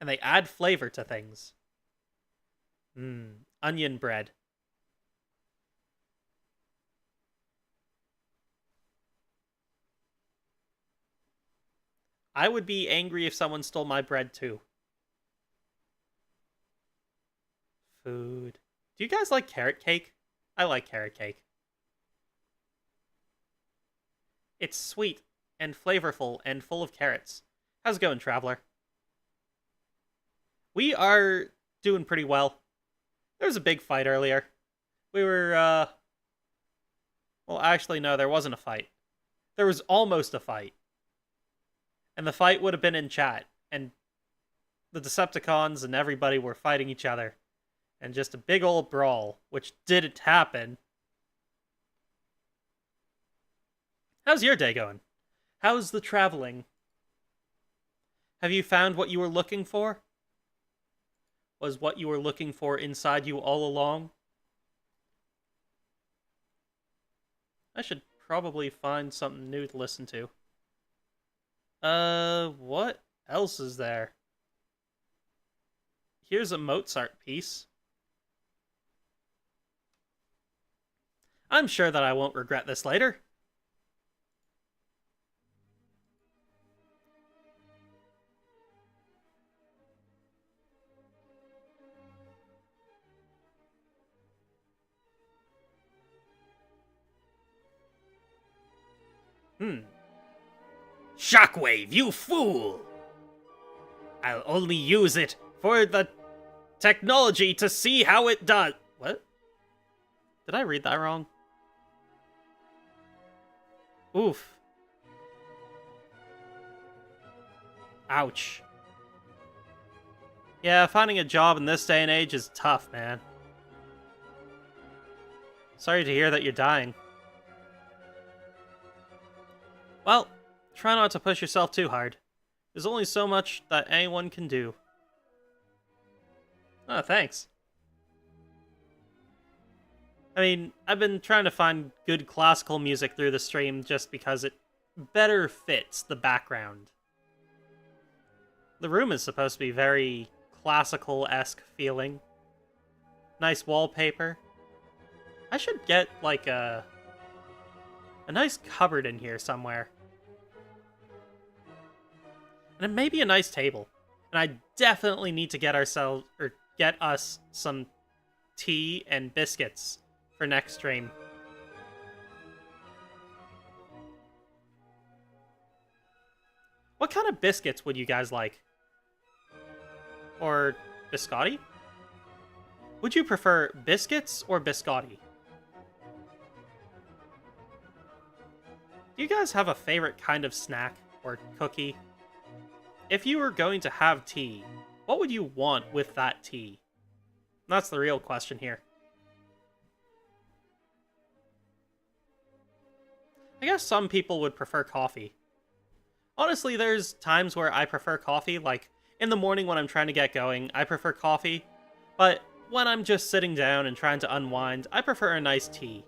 And they add flavor to things. Onion bread. I would be angry if someone stole my bread too. Food. Do you guys like carrot cake? I like carrot cake. It's sweet and flavorful and full of carrots. How's it going, Traveler? We are doing pretty well. There was a big fight earlier. We were, well, actually, no, there wasn't a fight. There was almost a fight. And the fight would have been in chat. And the Decepticons and everybody were fighting each other. And just a big old brawl, which didn't happen. How's your day going? How's the traveling? Have you found what you were looking for? Was what you were looking for inside you all along? I should probably find something new to listen to. What else is there? Here's a Mozart piece. I'm sure that I won't regret this later. Shockwave, you fool! I'll only use it for the technology to see how it does. What? Did I read that wrong? Oof. Ouch. Yeah, finding a job in this day and age is tough, man. Sorry to hear that you're dying. Well, try not to push yourself too hard. There's only so much that anyone can do. Oh, thanks. I mean, I've been trying to find good classical music through the stream just because it better fits the background. The room is supposed to be very classical-esque feeling. Nice wallpaper. I should get, like, a nice cupboard in here somewhere. And it may be a nice table. And I definitely need to get us some tea and biscuits for next stream. What kind of biscuits would you guys like? Or biscotti? Would you prefer biscuits or biscotti? Do you guys have a favorite kind of snack or cookie? If you were going to have tea, what would you want with that tea? That's the real question here. I guess some people would prefer coffee. Honestly, there's times where I prefer coffee, like in the morning when I'm trying to get going, I prefer coffee. But when I'm just sitting down and trying to unwind, I prefer a nice tea.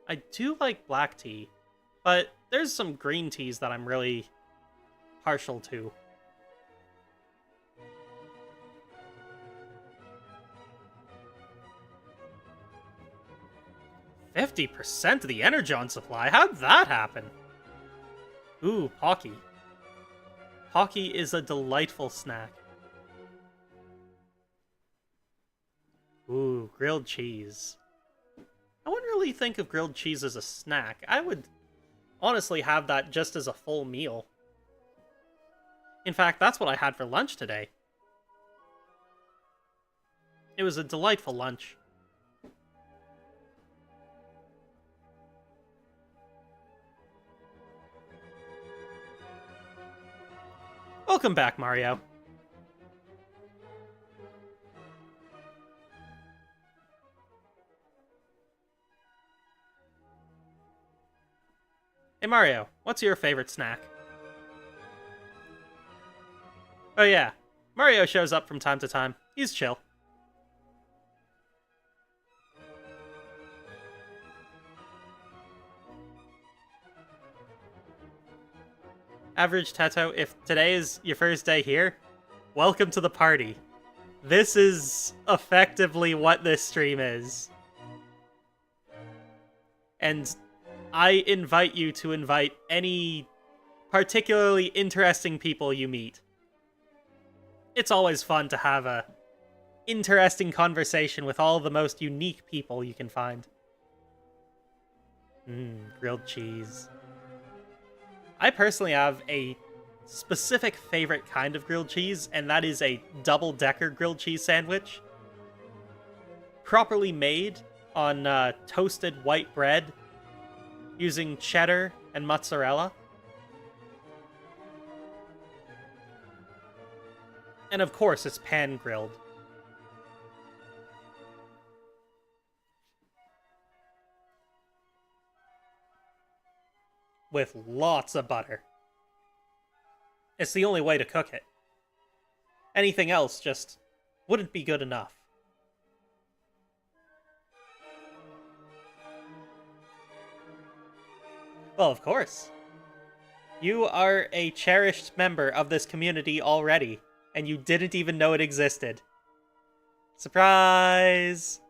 I do like black tea, but there's some green teas that I'm really partial to. "50% of the energon supply? How'd that happen?" Ooh, Pocky. Pocky is a delightful snack. Ooh, grilled cheese. I wouldn't really think of grilled cheese as a snack. I would honestly have that just as a full meal. In fact, that's what I had for lunch today. It was a delightful lunch. Welcome back, Mario. Hey Mario, what's your favorite snack? Oh yeah, Mario shows up from time to time. He's chill. Average Teto, if today is your first day here, welcome to the party. This is effectively what this stream is. And I invite you to invite any particularly interesting people you meet. It's always fun to have a interesting conversation with all the most unique people you can find. Grilled cheese. I personally have a specific favorite kind of grilled cheese, and that is a double-decker grilled cheese sandwich. Properly made on toasted white bread, using cheddar and mozzarella. And of course, it's pan-grilled. With lots of butter. It's the only way to cook it. Anything else just wouldn't be good enough. Well, of course. You are a cherished member of this community already, and you didn't even know it existed. Surprise!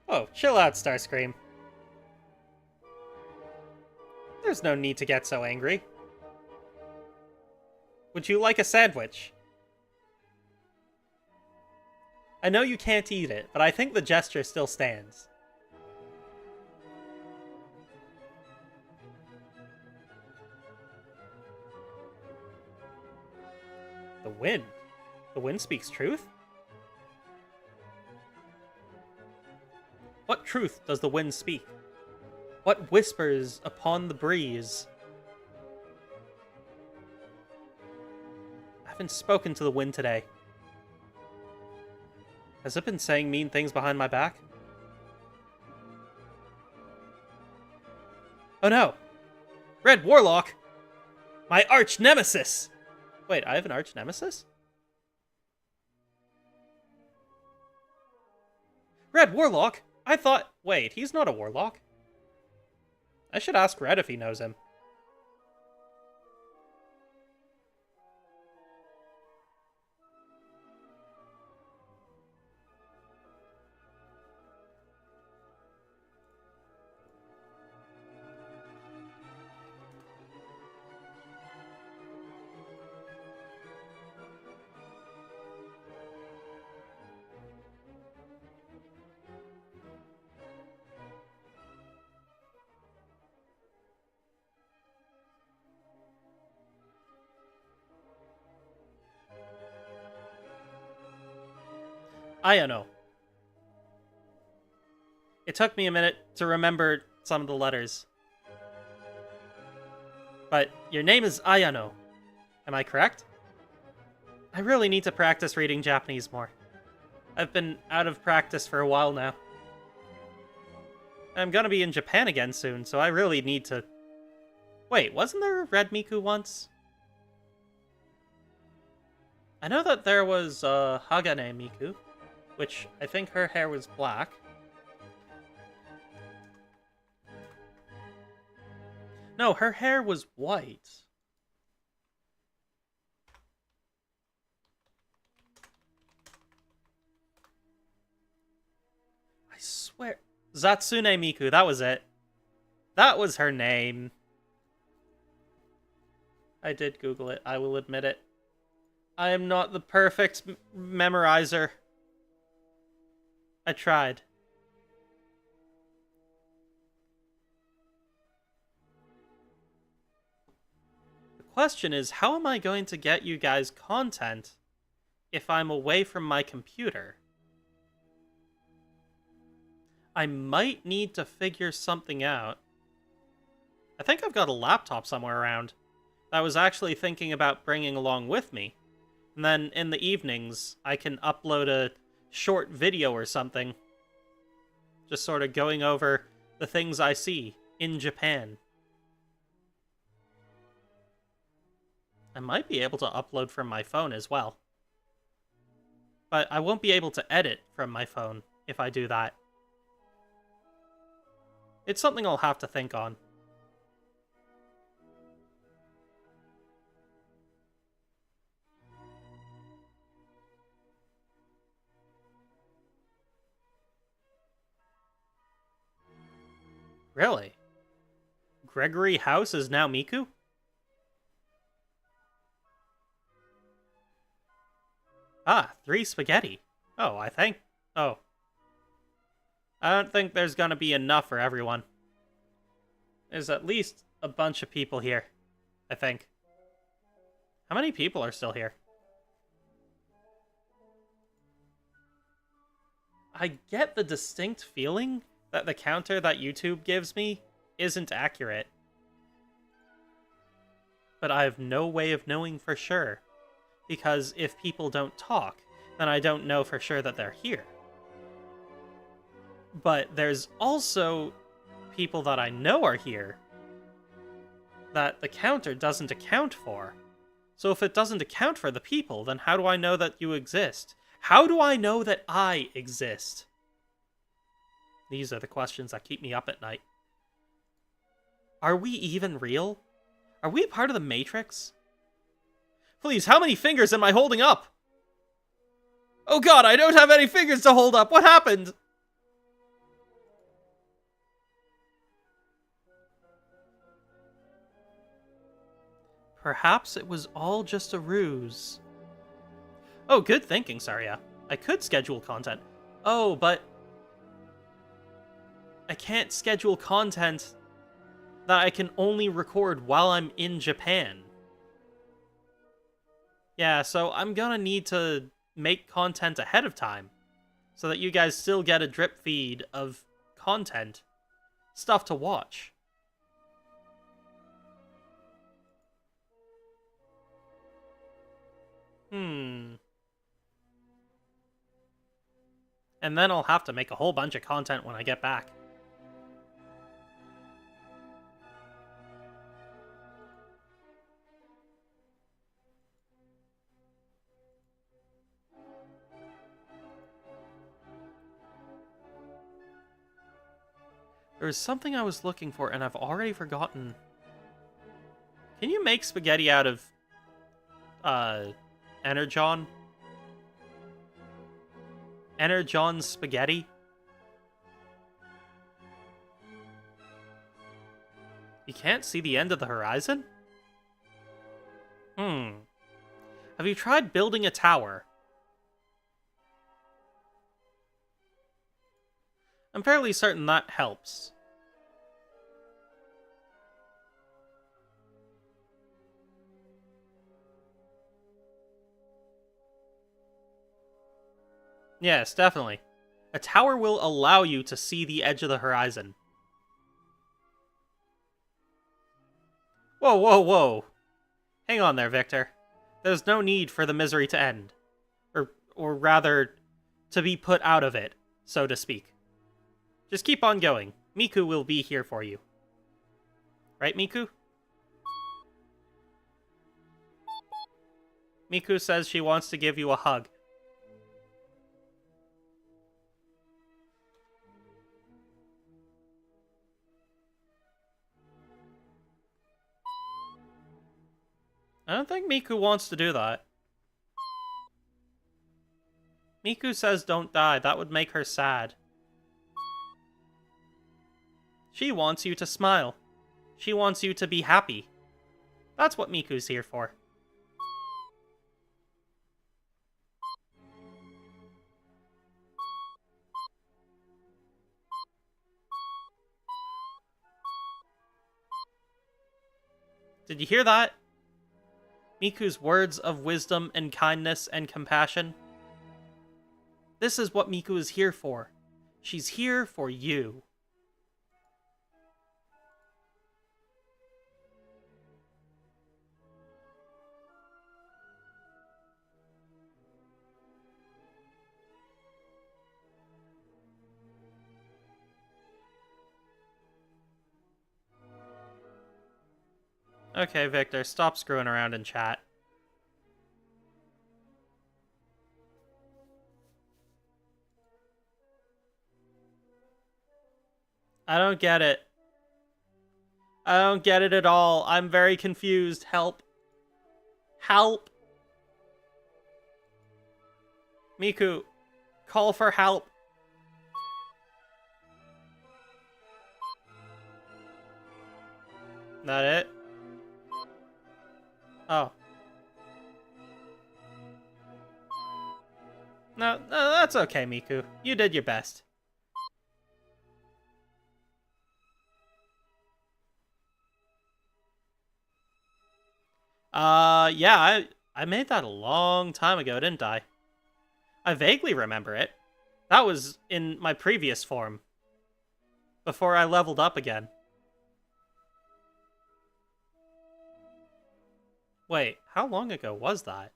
Oh, chill out, Starscream. There's no need to get so angry. Would you like a sandwich? I know you can't eat it, but I think the gesture still stands. The wind? The wind speaks truth? What truth does the wind speak? What whispers upon the breeze? I haven't spoken to the wind today. Has it been saying mean things behind my back? Oh no! Red Warlock! My arch nemesis! Wait, I have an arch nemesis? Red Warlock? I thought... Wait, he's not a warlock. I should ask Red if he knows him. Ayano. It took me a minute to remember some of the letters. But your name is Ayano. Am I correct? I really need to practice reading Japanese more. I've been out of practice for a while now. I'm gonna be in Japan again soon, so I really need to... Wait, wasn't there a red Miku once? I know that there was Hagane Miku, which I think her hair was black. No, her hair was white. I swear... Zatsune Miku, that was it. That was her name. I did Google it, I will admit it. I am not the perfect memorizer. I tried. The question is, how am I going to get you guys content if I'm away from my computer? I might need to figure something out. I think I've got a laptop somewhere around that I was actually thinking about bringing along with me. And then in the evenings, I can upload a short video or something. Just sort of going over the things I see in Japan. I might be able to upload from my phone as well. But I won't be able to edit from my phone if I do that. It's something I'll have to think on. Really? Gregory House is now Miku? Ah, 3 spaghetti. Oh, I think... Oh. I don't think there's gonna be enough for everyone. There's at least a bunch of people here, I think. How many people are still here? I get the distinct feeling that the counter that YouTube gives me isn't accurate. But I have no way of knowing for sure. Because if people don't talk, then I don't know for sure that they're here. But there's also people that I know are here that the counter doesn't account for. So if it doesn't account for the people, then how do I know that you exist? How do I know that I exist? These are the questions that keep me up at night. Are we even real? Are we part of the Matrix? Please, how many fingers am I holding up? Oh god, I don't have any fingers to hold up! What happened? Perhaps it was all just a ruse. Oh, good thinking, Saria. I could schedule content. Oh, but... I can't schedule content that I can only record while I'm in Japan. Yeah, so I'm gonna need to make content ahead of time, so that you guys still get a drip feed of content. Stuff to watch. And then I'll have to make a whole bunch of content when I get back. There was something I was looking for, and I've already forgotten. Can you make spaghetti out of, Energon? Energon spaghetti? You can't see the end of the horizon? Have you tried building a tower? I'm fairly certain that helps. Yes, definitely. A tower will allow you to see the edge of the horizon. Whoa, whoa, whoa. Hang on there, Victor. There's no need for the misery to end. Or rather, to be put out of it, so to speak. Just keep on going. Miku will be here for you. Right, Miku? Miku says she wants to give you a hug. I don't think Miku wants to do that. Miku says don't die. That would make her sad. She wants you to smile. She wants you to be happy. That's what Miku's here for. Did you hear that? Miku's words of wisdom and kindness and compassion. This is what Miku is here for. She's here for you. Okay, Victor, stop screwing around in chat. I don't get it. I don't get it at all. I'm very confused. Help. Help. Miku, call for help. That it? Oh. No, that's okay, Miku. You did your best. Yeah, I made that a long time ago, didn't I? I vaguely remember it. That was in my previous form. Before I leveled up again. Wait, how long ago was that?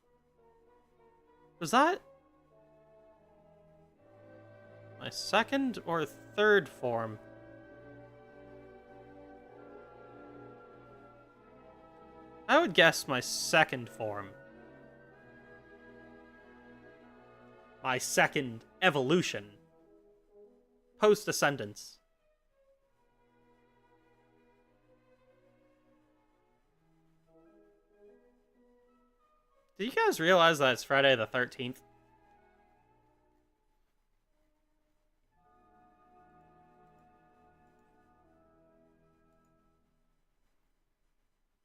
Was that my second or third form? I would guess my second form. My second evolution. Post-ascendance. Did you guys realize that it's Friday the 13th?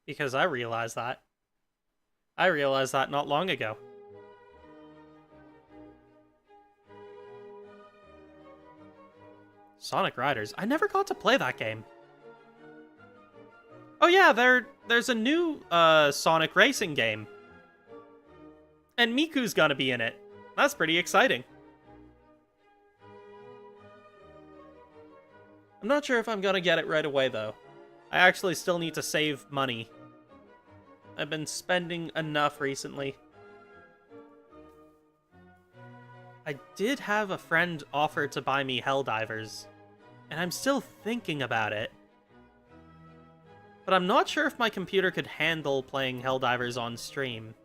Because I realized that. I realized that not long ago. Sonic Riders. I never got to play that game. Oh yeah, there's a new Sonic racing game. And Miku's gonna be in it. That's pretty exciting. I'm not sure if I'm gonna get it right away, though. I actually still need to save money. I've been spending enough recently. I did have a friend offer to buy me Helldivers, and I'm still thinking about it. But I'm not sure if my computer could handle playing Helldivers on stream.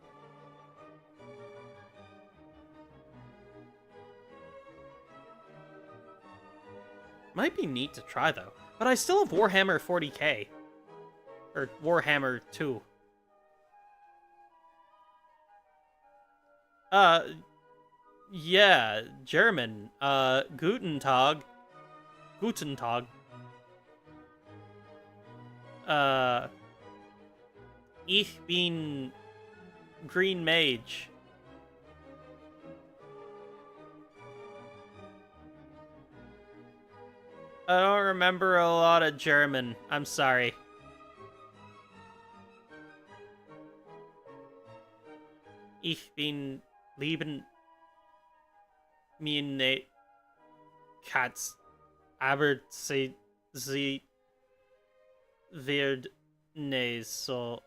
Might be neat to try, though. But I still have Warhammer 40k. Or Warhammer 2. Yeah, German. Guten Tag. Guten Tag. Ich bin Green Mage. I don't remember a lot of German. I'm sorry. Ich bin lieben... Mine Katz aber sie wird ne so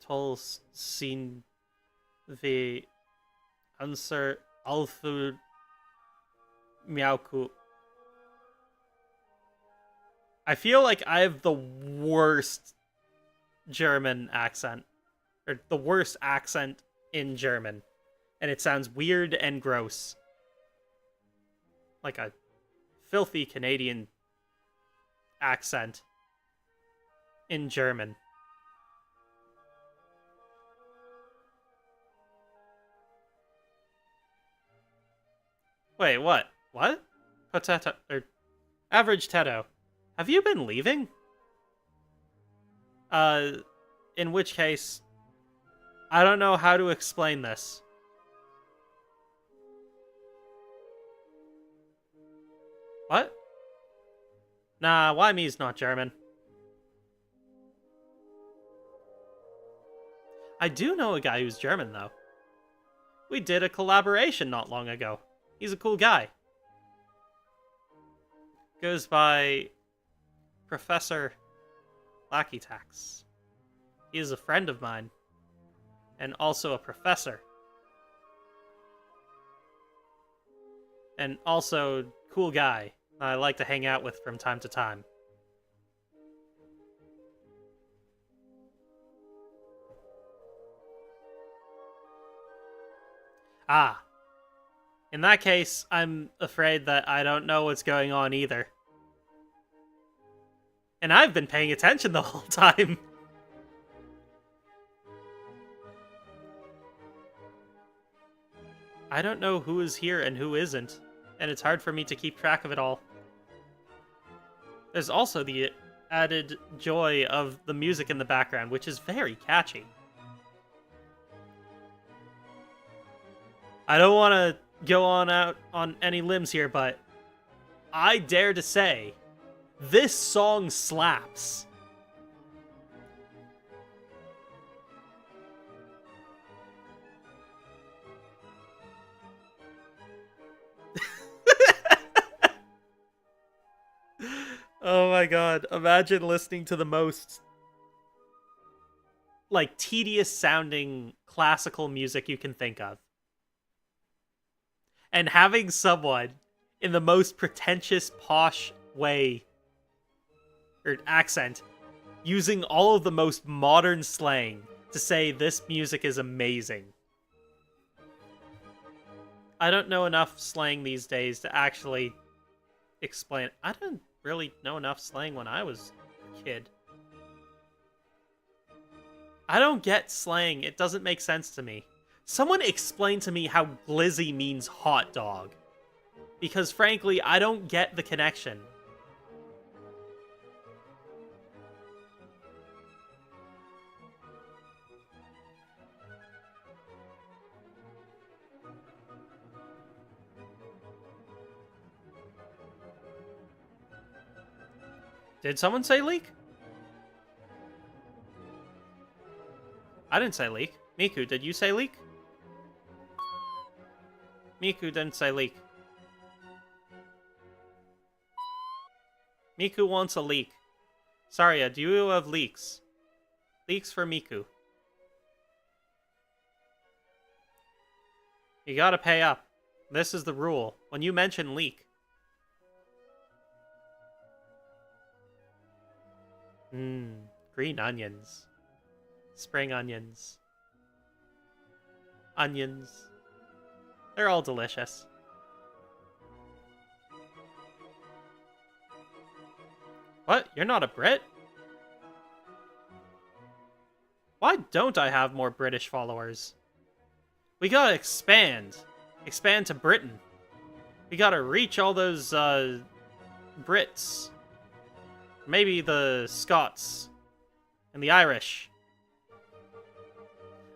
toll sin wie unser Alfu Miauku. I feel like I have the worst German accent, or the worst accent in German, and it sounds weird and gross. Like a filthy Canadian accent in German. Wait, what? What? Potato, or Average Teto. Have you been leaving? Uh, in which case, I don't know how to explain this. What? Nah, why me's not German. I do know a guy who's German, though. We did a collaboration not long ago. He's a cool guy. Goes by Professor Lackey-Tax. He is a friend of mine. And also a professor. And also cool guy I like to hang out with from time to time. Ah. In that case, I'm afraid that I don't know what's going on either. And I've been paying attention the whole time. I don't know who is here and who isn't, and it's hard for me to keep track of it all. There's also the added joy of the music in the background, which is very catchy. I don't want to go on out on any limbs here, but I dare to say, this song slaps. Oh my god, imagine listening to the most, like, tedious sounding classical music you can think of. And having someone in the most pretentious, posh way, or accent, using all of the most modern slang to say this music is amazing. I don't know enough slang these days to actually explain. I didn't really know enough slang when I was a kid. I don't get slang. It doesn't make sense to me. Someone explain to me how glizzy means hot dog. Because frankly, I don't get the connection. Did someone say leak? I didn't say leak. Miku, did you say leak? Miku didn't say leak. Miku wants a leak. Saria, do you have leaks? Leaks for Miku. You gotta pay up. This is the rule. When you mention leak. Green onions. Spring onions. Onions. They're all delicious. What? You're not a Brit? Why don't I have more British followers? We gotta expand. Expand to Britain. We gotta reach all those, Brits. Maybe the Scots. And the Irish.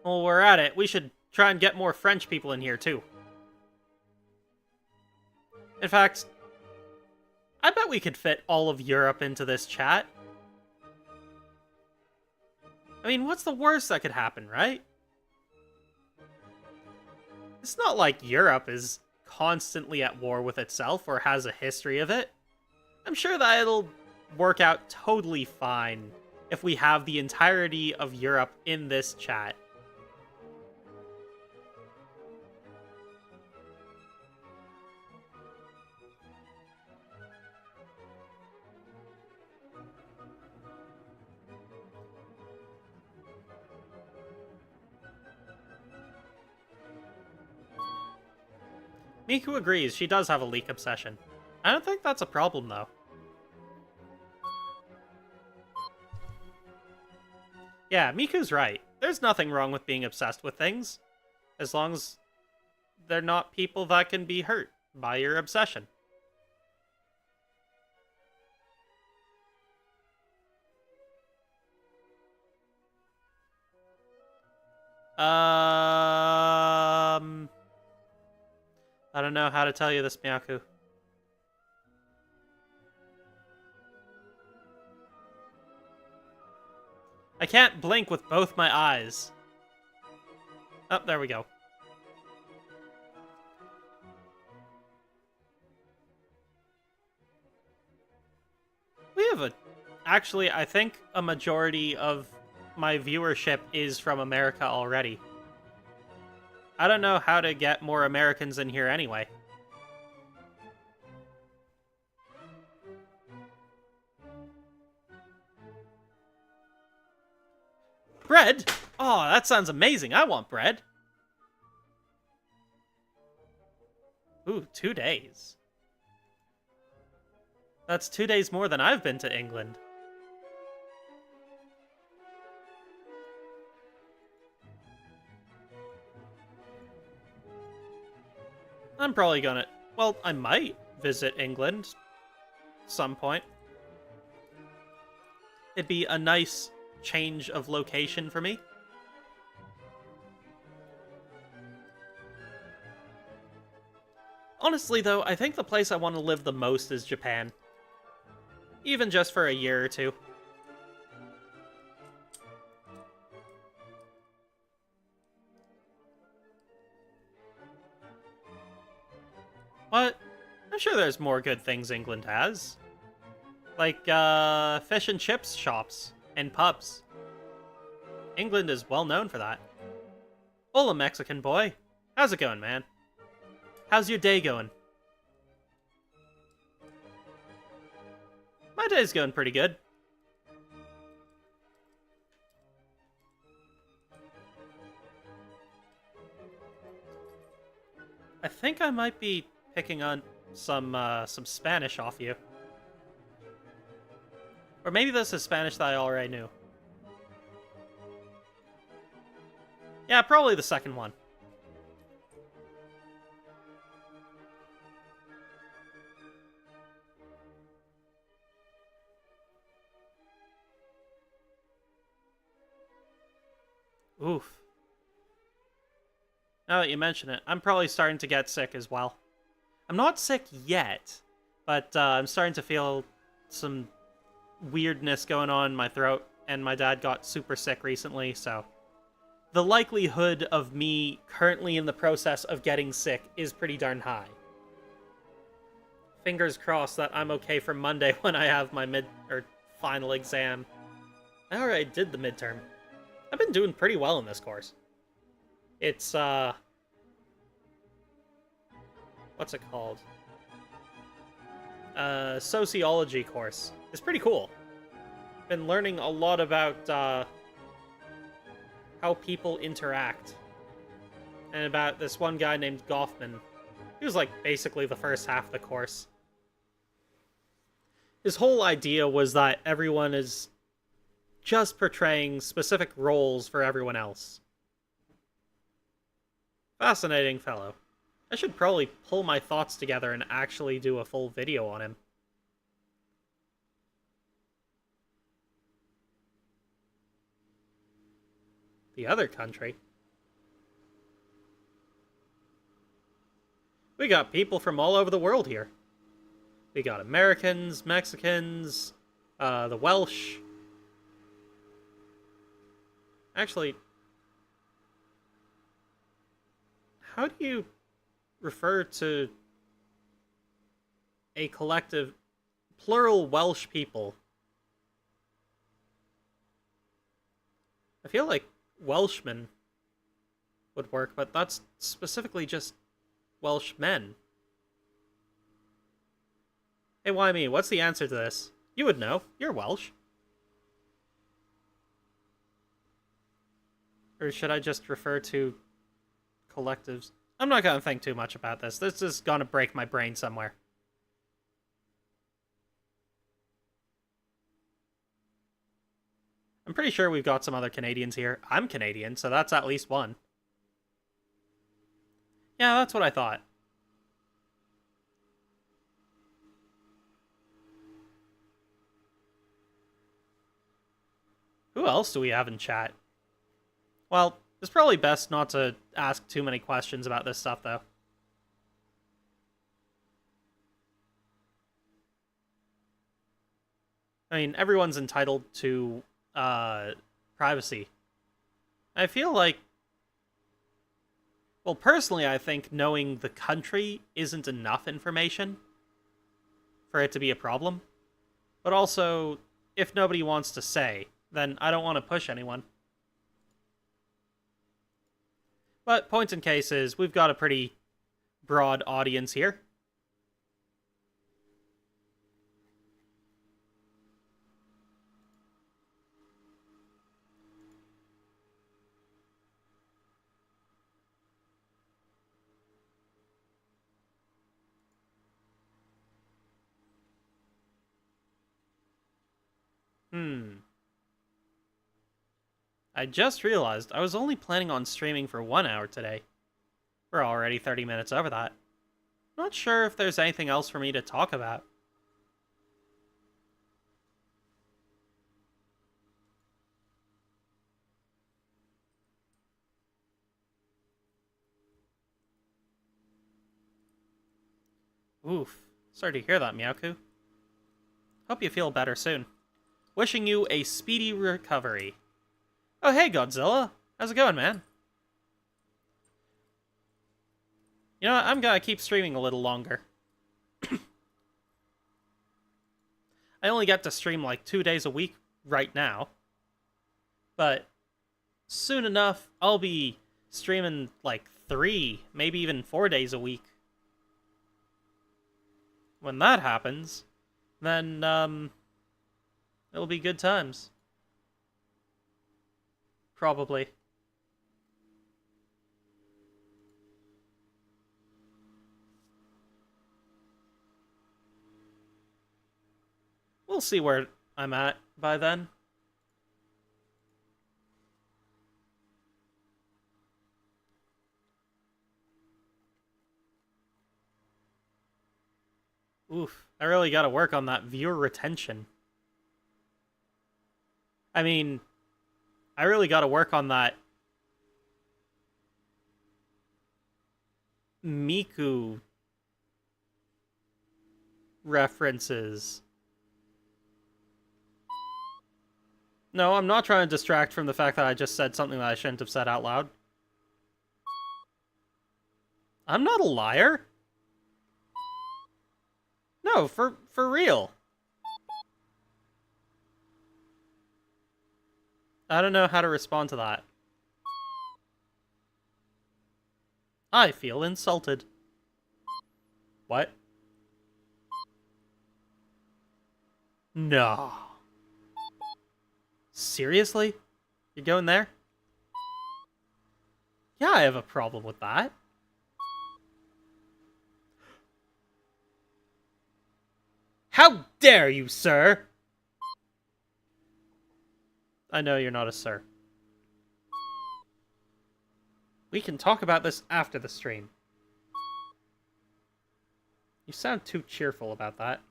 Well, we're at it. We should try and get more French people in here, too. In fact, I bet we could fit all of Europe into this chat. I mean, what's the worst that could happen, right? It's not like Europe is constantly at war with itself or has a history of it. I'm sure that it'll work out totally fine if we have the entirety of Europe in this chat. Miku agrees, she does have a leak obsession. I don't think that's a problem, though. Yeah, Miku's right. There's nothing wrong with being obsessed with things, as long as they're not people that can be hurt by your obsession. I don't know how to tell you this, Miyaku. I can't blink with both my eyes. Oh, there we go. We have actually, I think a majority of my viewership is from America already. I don't know how to get more Americans in here anyway. Bread? Oh, that sounds amazing. I want bread. Ooh, 2 days. That's 2 days more than I've been to England. I'm probably gonna... Well, I might visit England some point. It'd be a nice change of location for me. Honestly, though, I think the place I want to live the most is Japan. Even just for a year or two. What? I'm sure there's more good things England has. Like, fish and chips shops and pubs. England is well known for that. Hola, Mexican boy. How's it going, man? How's your day going? My day's going pretty good. I think I might be picking on some Spanish off you. Or maybe this is Spanish that I already knew. Yeah, probably the second one. Oof. Now that you mention it, I'm probably starting to get sick as well. I'm not sick yet, but I'm starting to feel some weirdness going on in my throat, and my dad got super sick recently, so the likelihood of me currently in the process of getting sick is pretty darn high. Fingers crossed that I'm okay for Monday when I have my final exam. I already did the midterm. I've been doing pretty well in this course. It's, what's it called? Sociology course. It's pretty cool. Been learning a lot about, how people interact. And about this one guy named Goffman. He was, like, basically the first half of the course. His whole idea was that everyone is just portraying specific roles for everyone else. Fascinating fellow. I should probably pull my thoughts together and actually do a full video on him. The other country? We got people from all over the world here. We got Americans, Mexicans, the Welsh. Actually, How do you refer to a collective, plural Welsh people? I feel like Welshmen would work, but that's specifically just Welsh men. Hey, why me? What's the answer to this? You would know. You're Welsh. Or should I just refer to collectives? I'm not gonna think too much about this. This is gonna break my brain somewhere. I'm pretty sure we've got some other Canadians here. I'm Canadian, so that's at least one. Yeah, that's what I thought. Who else do we have in chat? Well, it's probably best not to ask too many questions about this stuff, though. I mean, everyone's entitled to privacy. I feel like, well, personally, I think knowing the country isn't enough information for it to be a problem. But also, if nobody wants to say, then I don't want to push anyone. But points in cases, we've got a pretty broad audience here. I just realized I was only planning on streaming for 1 hour today. We're already 30 minutes over that. Not sure if there's anything else for me to talk about. Oof. Sorry to hear that, Miyaku. Hope you feel better soon. Wishing you a speedy recovery. Oh, hey, Godzilla. How's it going, man? You know what? I'm gonna keep streaming a little longer. I only get to stream like 2 days a week right now. But soon enough, I'll be streaming like 3, maybe even 4 days a week. When that happens, then, it'll be good times. Probably. We'll see where I'm at by then. Oof, I really gotta work on that viewer retention. I mean, I really gotta work on that Miku references. No, I'm not trying to distract from the fact that I just said something that I shouldn't have said out loud. I'm not a liar. No, for real. I don't know how to respond to that. I feel insulted. What? No. Seriously? You're going there? Yeah, I have a problem with that. How dare you, sir? I know you're not a sir. We can talk about this after the stream. You sound too cheerful about that.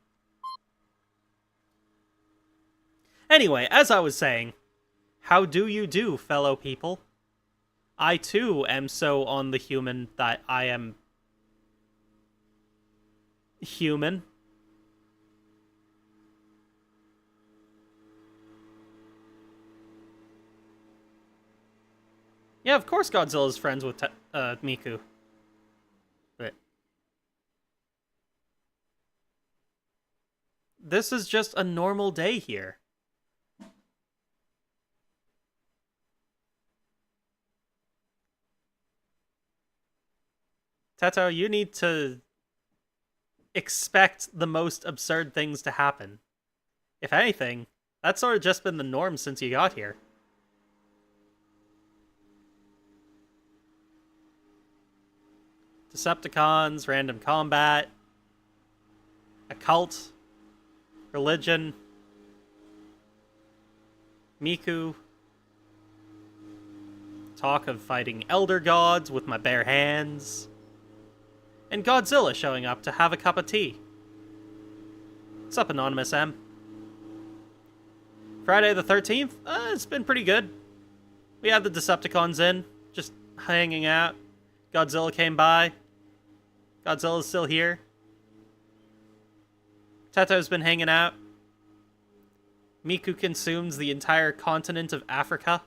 Anyway, as I was saying, how do you do, fellow people? I too am so on the human that I am human. Yeah, of course Godzilla's friends with Miku. This is just a normal day here. Teto, you need to expect the most absurd things to happen. If anything, that's sort of just been the norm since you got here. Decepticons, random combat, a cult, religion, Miku, talk of fighting elder gods with my bare hands, and Godzilla showing up to have a cup of tea. What's up, Anonymous M? Friday the 13th? It's been pretty good. We had the Decepticons in, just hanging out. Godzilla came by. Godzilla's still here. Teto's been hanging out. Miku consumes the entire continent of Africa.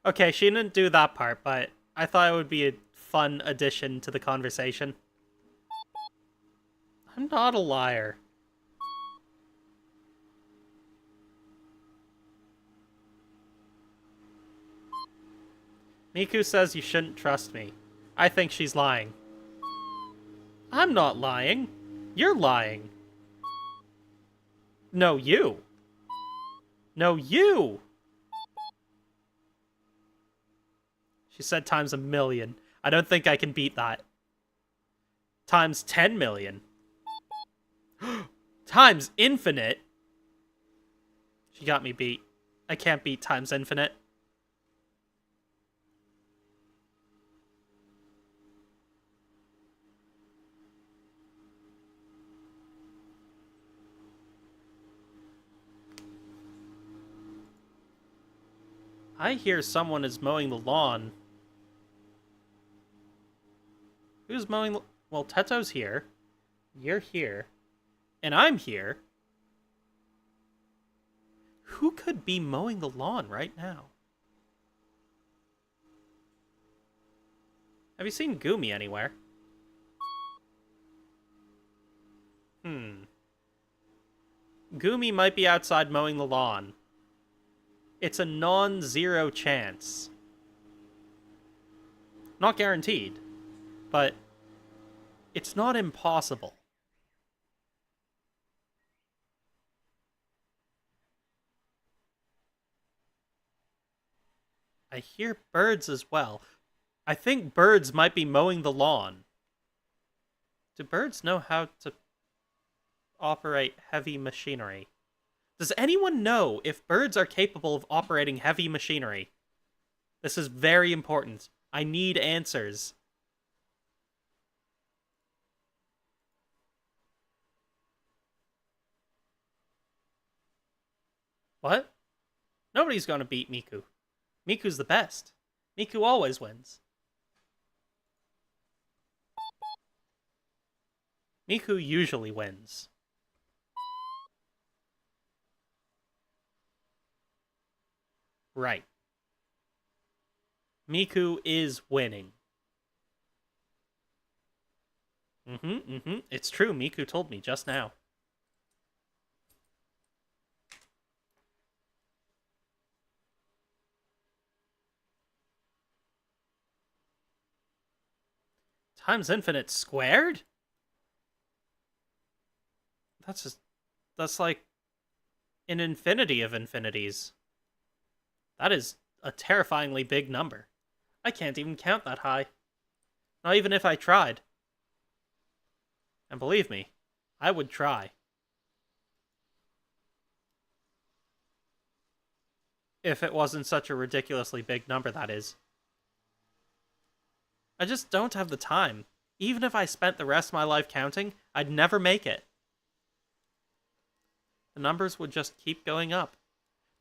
Okay, she didn't do that part, but I thought it would be a fun addition to the conversation. I'm not a liar. Miku says you shouldn't trust me. I think she's lying. I'm not lying. You're lying. No, you. No, you. She said times 1,000,000. I don't think I can beat that. Times 10,000,000. Times infinite. She got me beat. I can't beat times infinite. I hear someone is mowing the lawn. Who's mowing the... Well, Teto's here. You're here. And I'm here. Who could be mowing the lawn right now? Have you seen Gumi anywhere? Gumi might be outside mowing the lawn. It's a non-zero chance. Not guaranteed, but it's not impossible. I hear birds as well. I think birds might be mowing the lawn. Do birds know how to operate heavy machinery? Does anyone know if birds are capable of operating heavy machinery? This is very important. I need answers. What? Nobody's gonna beat Miku. Miku's the best. Miku always wins. Miku usually wins. Right. Miku is winning. It's true, Miku told me just now. Times infinite squared? That's like an infinity of infinities. That is a terrifyingly big number. I can't even count that high. Not even if I tried. And believe me, I would try. If it wasn't such a ridiculously big number, that is. I just don't have the time. Even if I spent the rest of my life counting, I'd never make it. The numbers would just keep going up.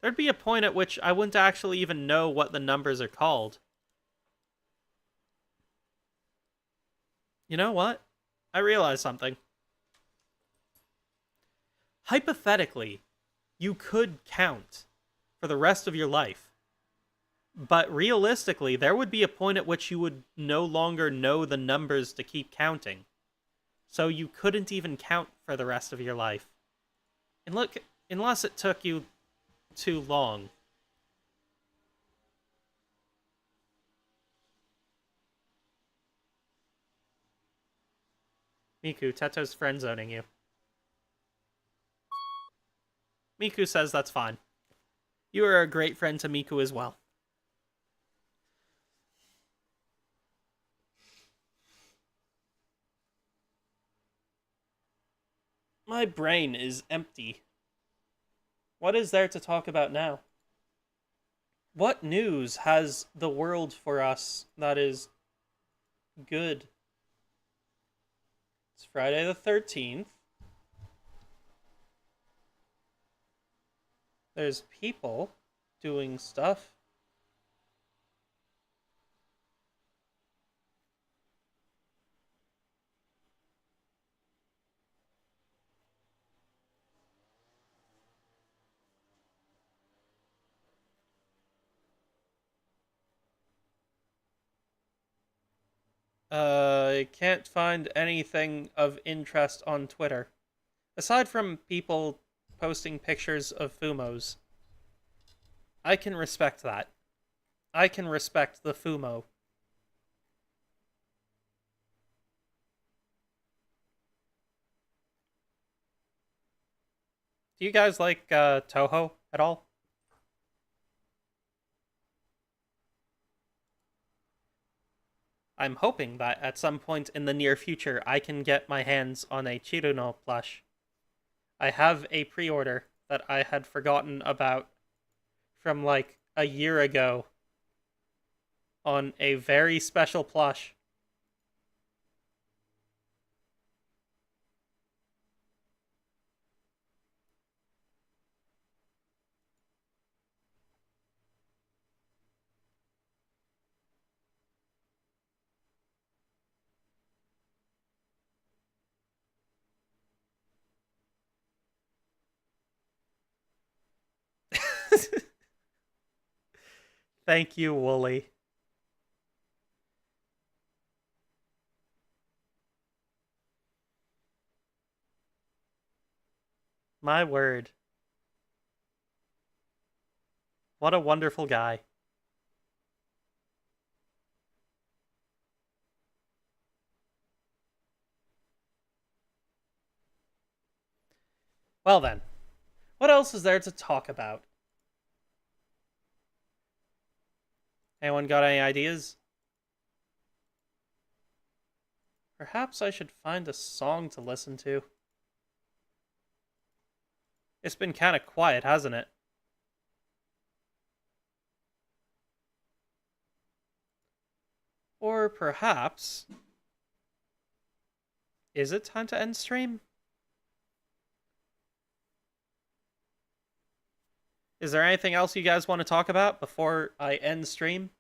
There'd be a point at which I wouldn't actually even know what the numbers are called. You know what? I realized something. Hypothetically, you could count for the rest of your life. But realistically, there would be a point at which you would no longer know the numbers to keep counting. So you couldn't even count for the rest of your life. And look, unless it took you too long. Miku, Teto's friend zoning you. Miku says that's fine. You are a great friend to Miku as well. My brain is empty. What is there to talk about now? What news has the world for us that is good? It's Friday the 13th. There's people doing stuff. I can't find anything of interest on Twitter. Aside from people posting pictures of Fumos. I can respect that. I can respect the Fumo. Do you guys like Toho at all? I'm hoping that at some point in the near future I can get my hands on a Chiruno plush. I have a pre-order that I had forgotten about from like a year ago on a very special plush. Thank you, Wooly. My word. What a wonderful guy. Well then, what else is there to talk about? Anyone got any ideas? Perhaps I should find a song to listen to. It's been kind of quiet, hasn't it? Or perhaps... Is it time to end stream? Is there anything else you guys want to talk about before I end stream?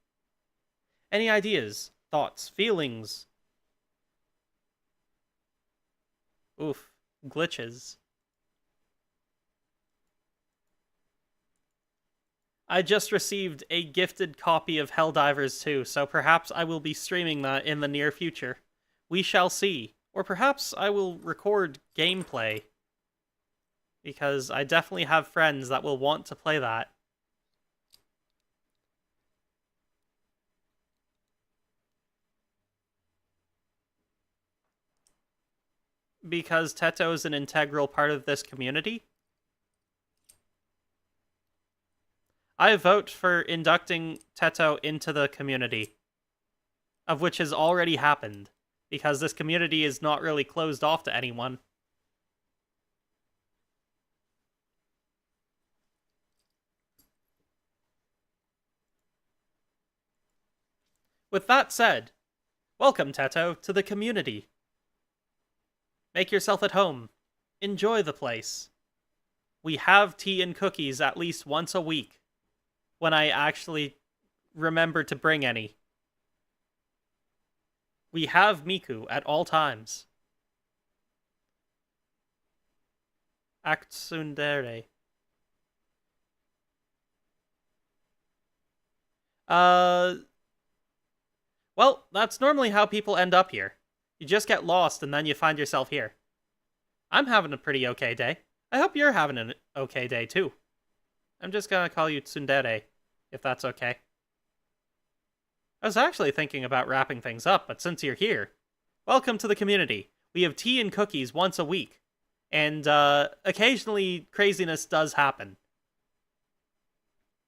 Any ideas, thoughts, feelings? Oof, glitches. I just received a gifted copy of Helldivers 2, so perhaps I will be streaming that in the near future. We shall see. Or perhaps I will record gameplay. Because I definitely have friends that will want to play that. Because Teto is an integral part of this community. I vote for inducting Teto into the community. Of which has already happened. Because this community is not really closed off to anyone. With that said, welcome, Teto, to the community. Make yourself at home. Enjoy the place. We have tea and cookies at least once a week, when I actually remember to bring any. We have Miku at all times. Act tsundere. Uh, well, that's normally how people end up here. You just get lost and then you find yourself here. I'm having a pretty okay day. I hope you're having an okay day too. I'm just gonna call you Tsundere, if that's okay. I was actually thinking about wrapping things up, but since you're here, welcome to the community. We have tea and cookies once a week, and occasionally craziness does happen.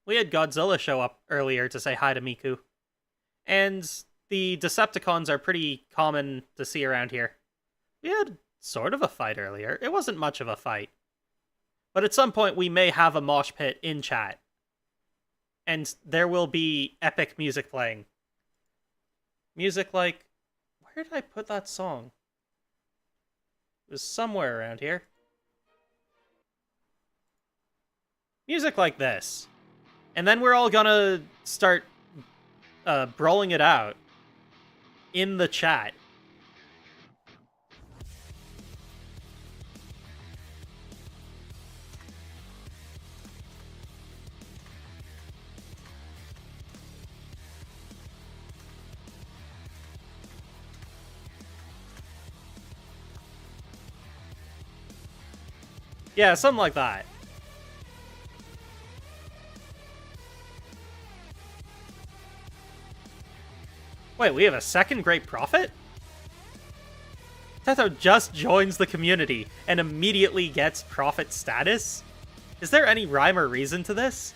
We had Godzilla show up earlier to say hi to Miku, and the Decepticons are pretty common to see around here. We had sort of a fight earlier. It wasn't much of a fight. But at some point we may have a mosh pit in chat. And there will be epic music playing. Music like... Where did I put that song? It was somewhere around here. Music like this. And then we're all gonna start brawling it out in the chat. Yeah, something like that. Wait, we have a second Great Prophet? Teto just joins the community and immediately gets prophet status? Is there any rhyme or reason to this?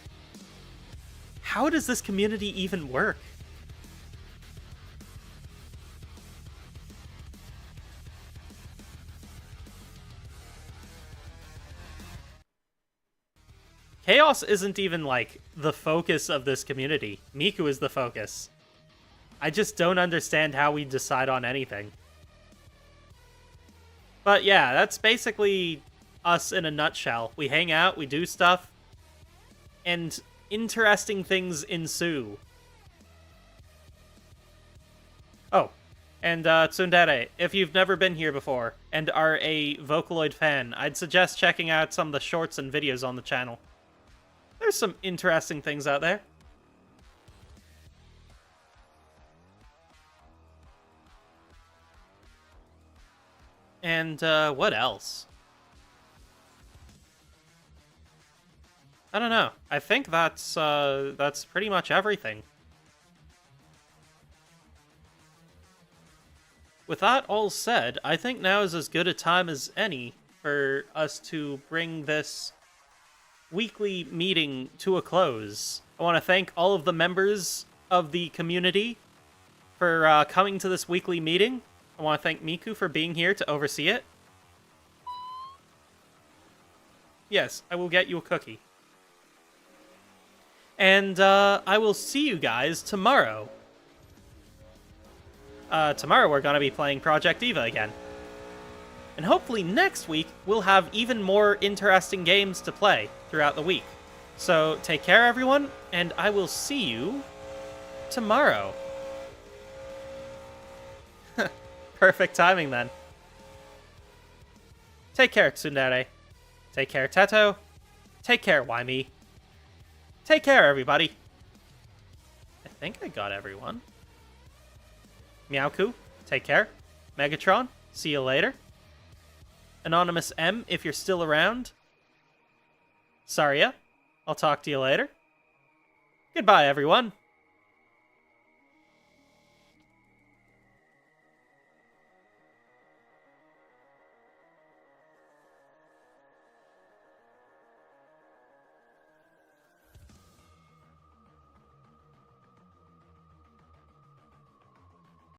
How does this community even work? Chaos isn't even, like, the focus of this community. Miku is the focus. I just don't understand how we decide on anything. But yeah, that's basically us in a nutshell. We hang out, we do stuff, and interesting things ensue. Oh, and Tsundere, if you've never been here before and are a Vocaloid fan, I'd suggest checking out some of the shorts and videos on the channel. There's some interesting things out there. And what else? I don't know. I think that's pretty much everything. With that all said, I think now is as good a time as any for us to bring this weekly meeting to a close. I want to thank all of the members of the community for coming to this weekly meeting. I want to thank Miku for being here to oversee it. Yes, I will get you a cookie. And I will see you guys tomorrow. Tomorrow we're going to be playing Project Eva again. And hopefully next week we'll have even more interesting games to play throughout the week. So take care, everyone, and I will see you tomorrow. Perfect timing, then. Take care, Tsundere. Take care, Teto. Take care, Waimi. Take care, everybody. I think I got everyone. Meowku, take care. Megatron, see you later. Anonymous M, if you're still around. Saria, I'll talk to you later. Goodbye, everyone.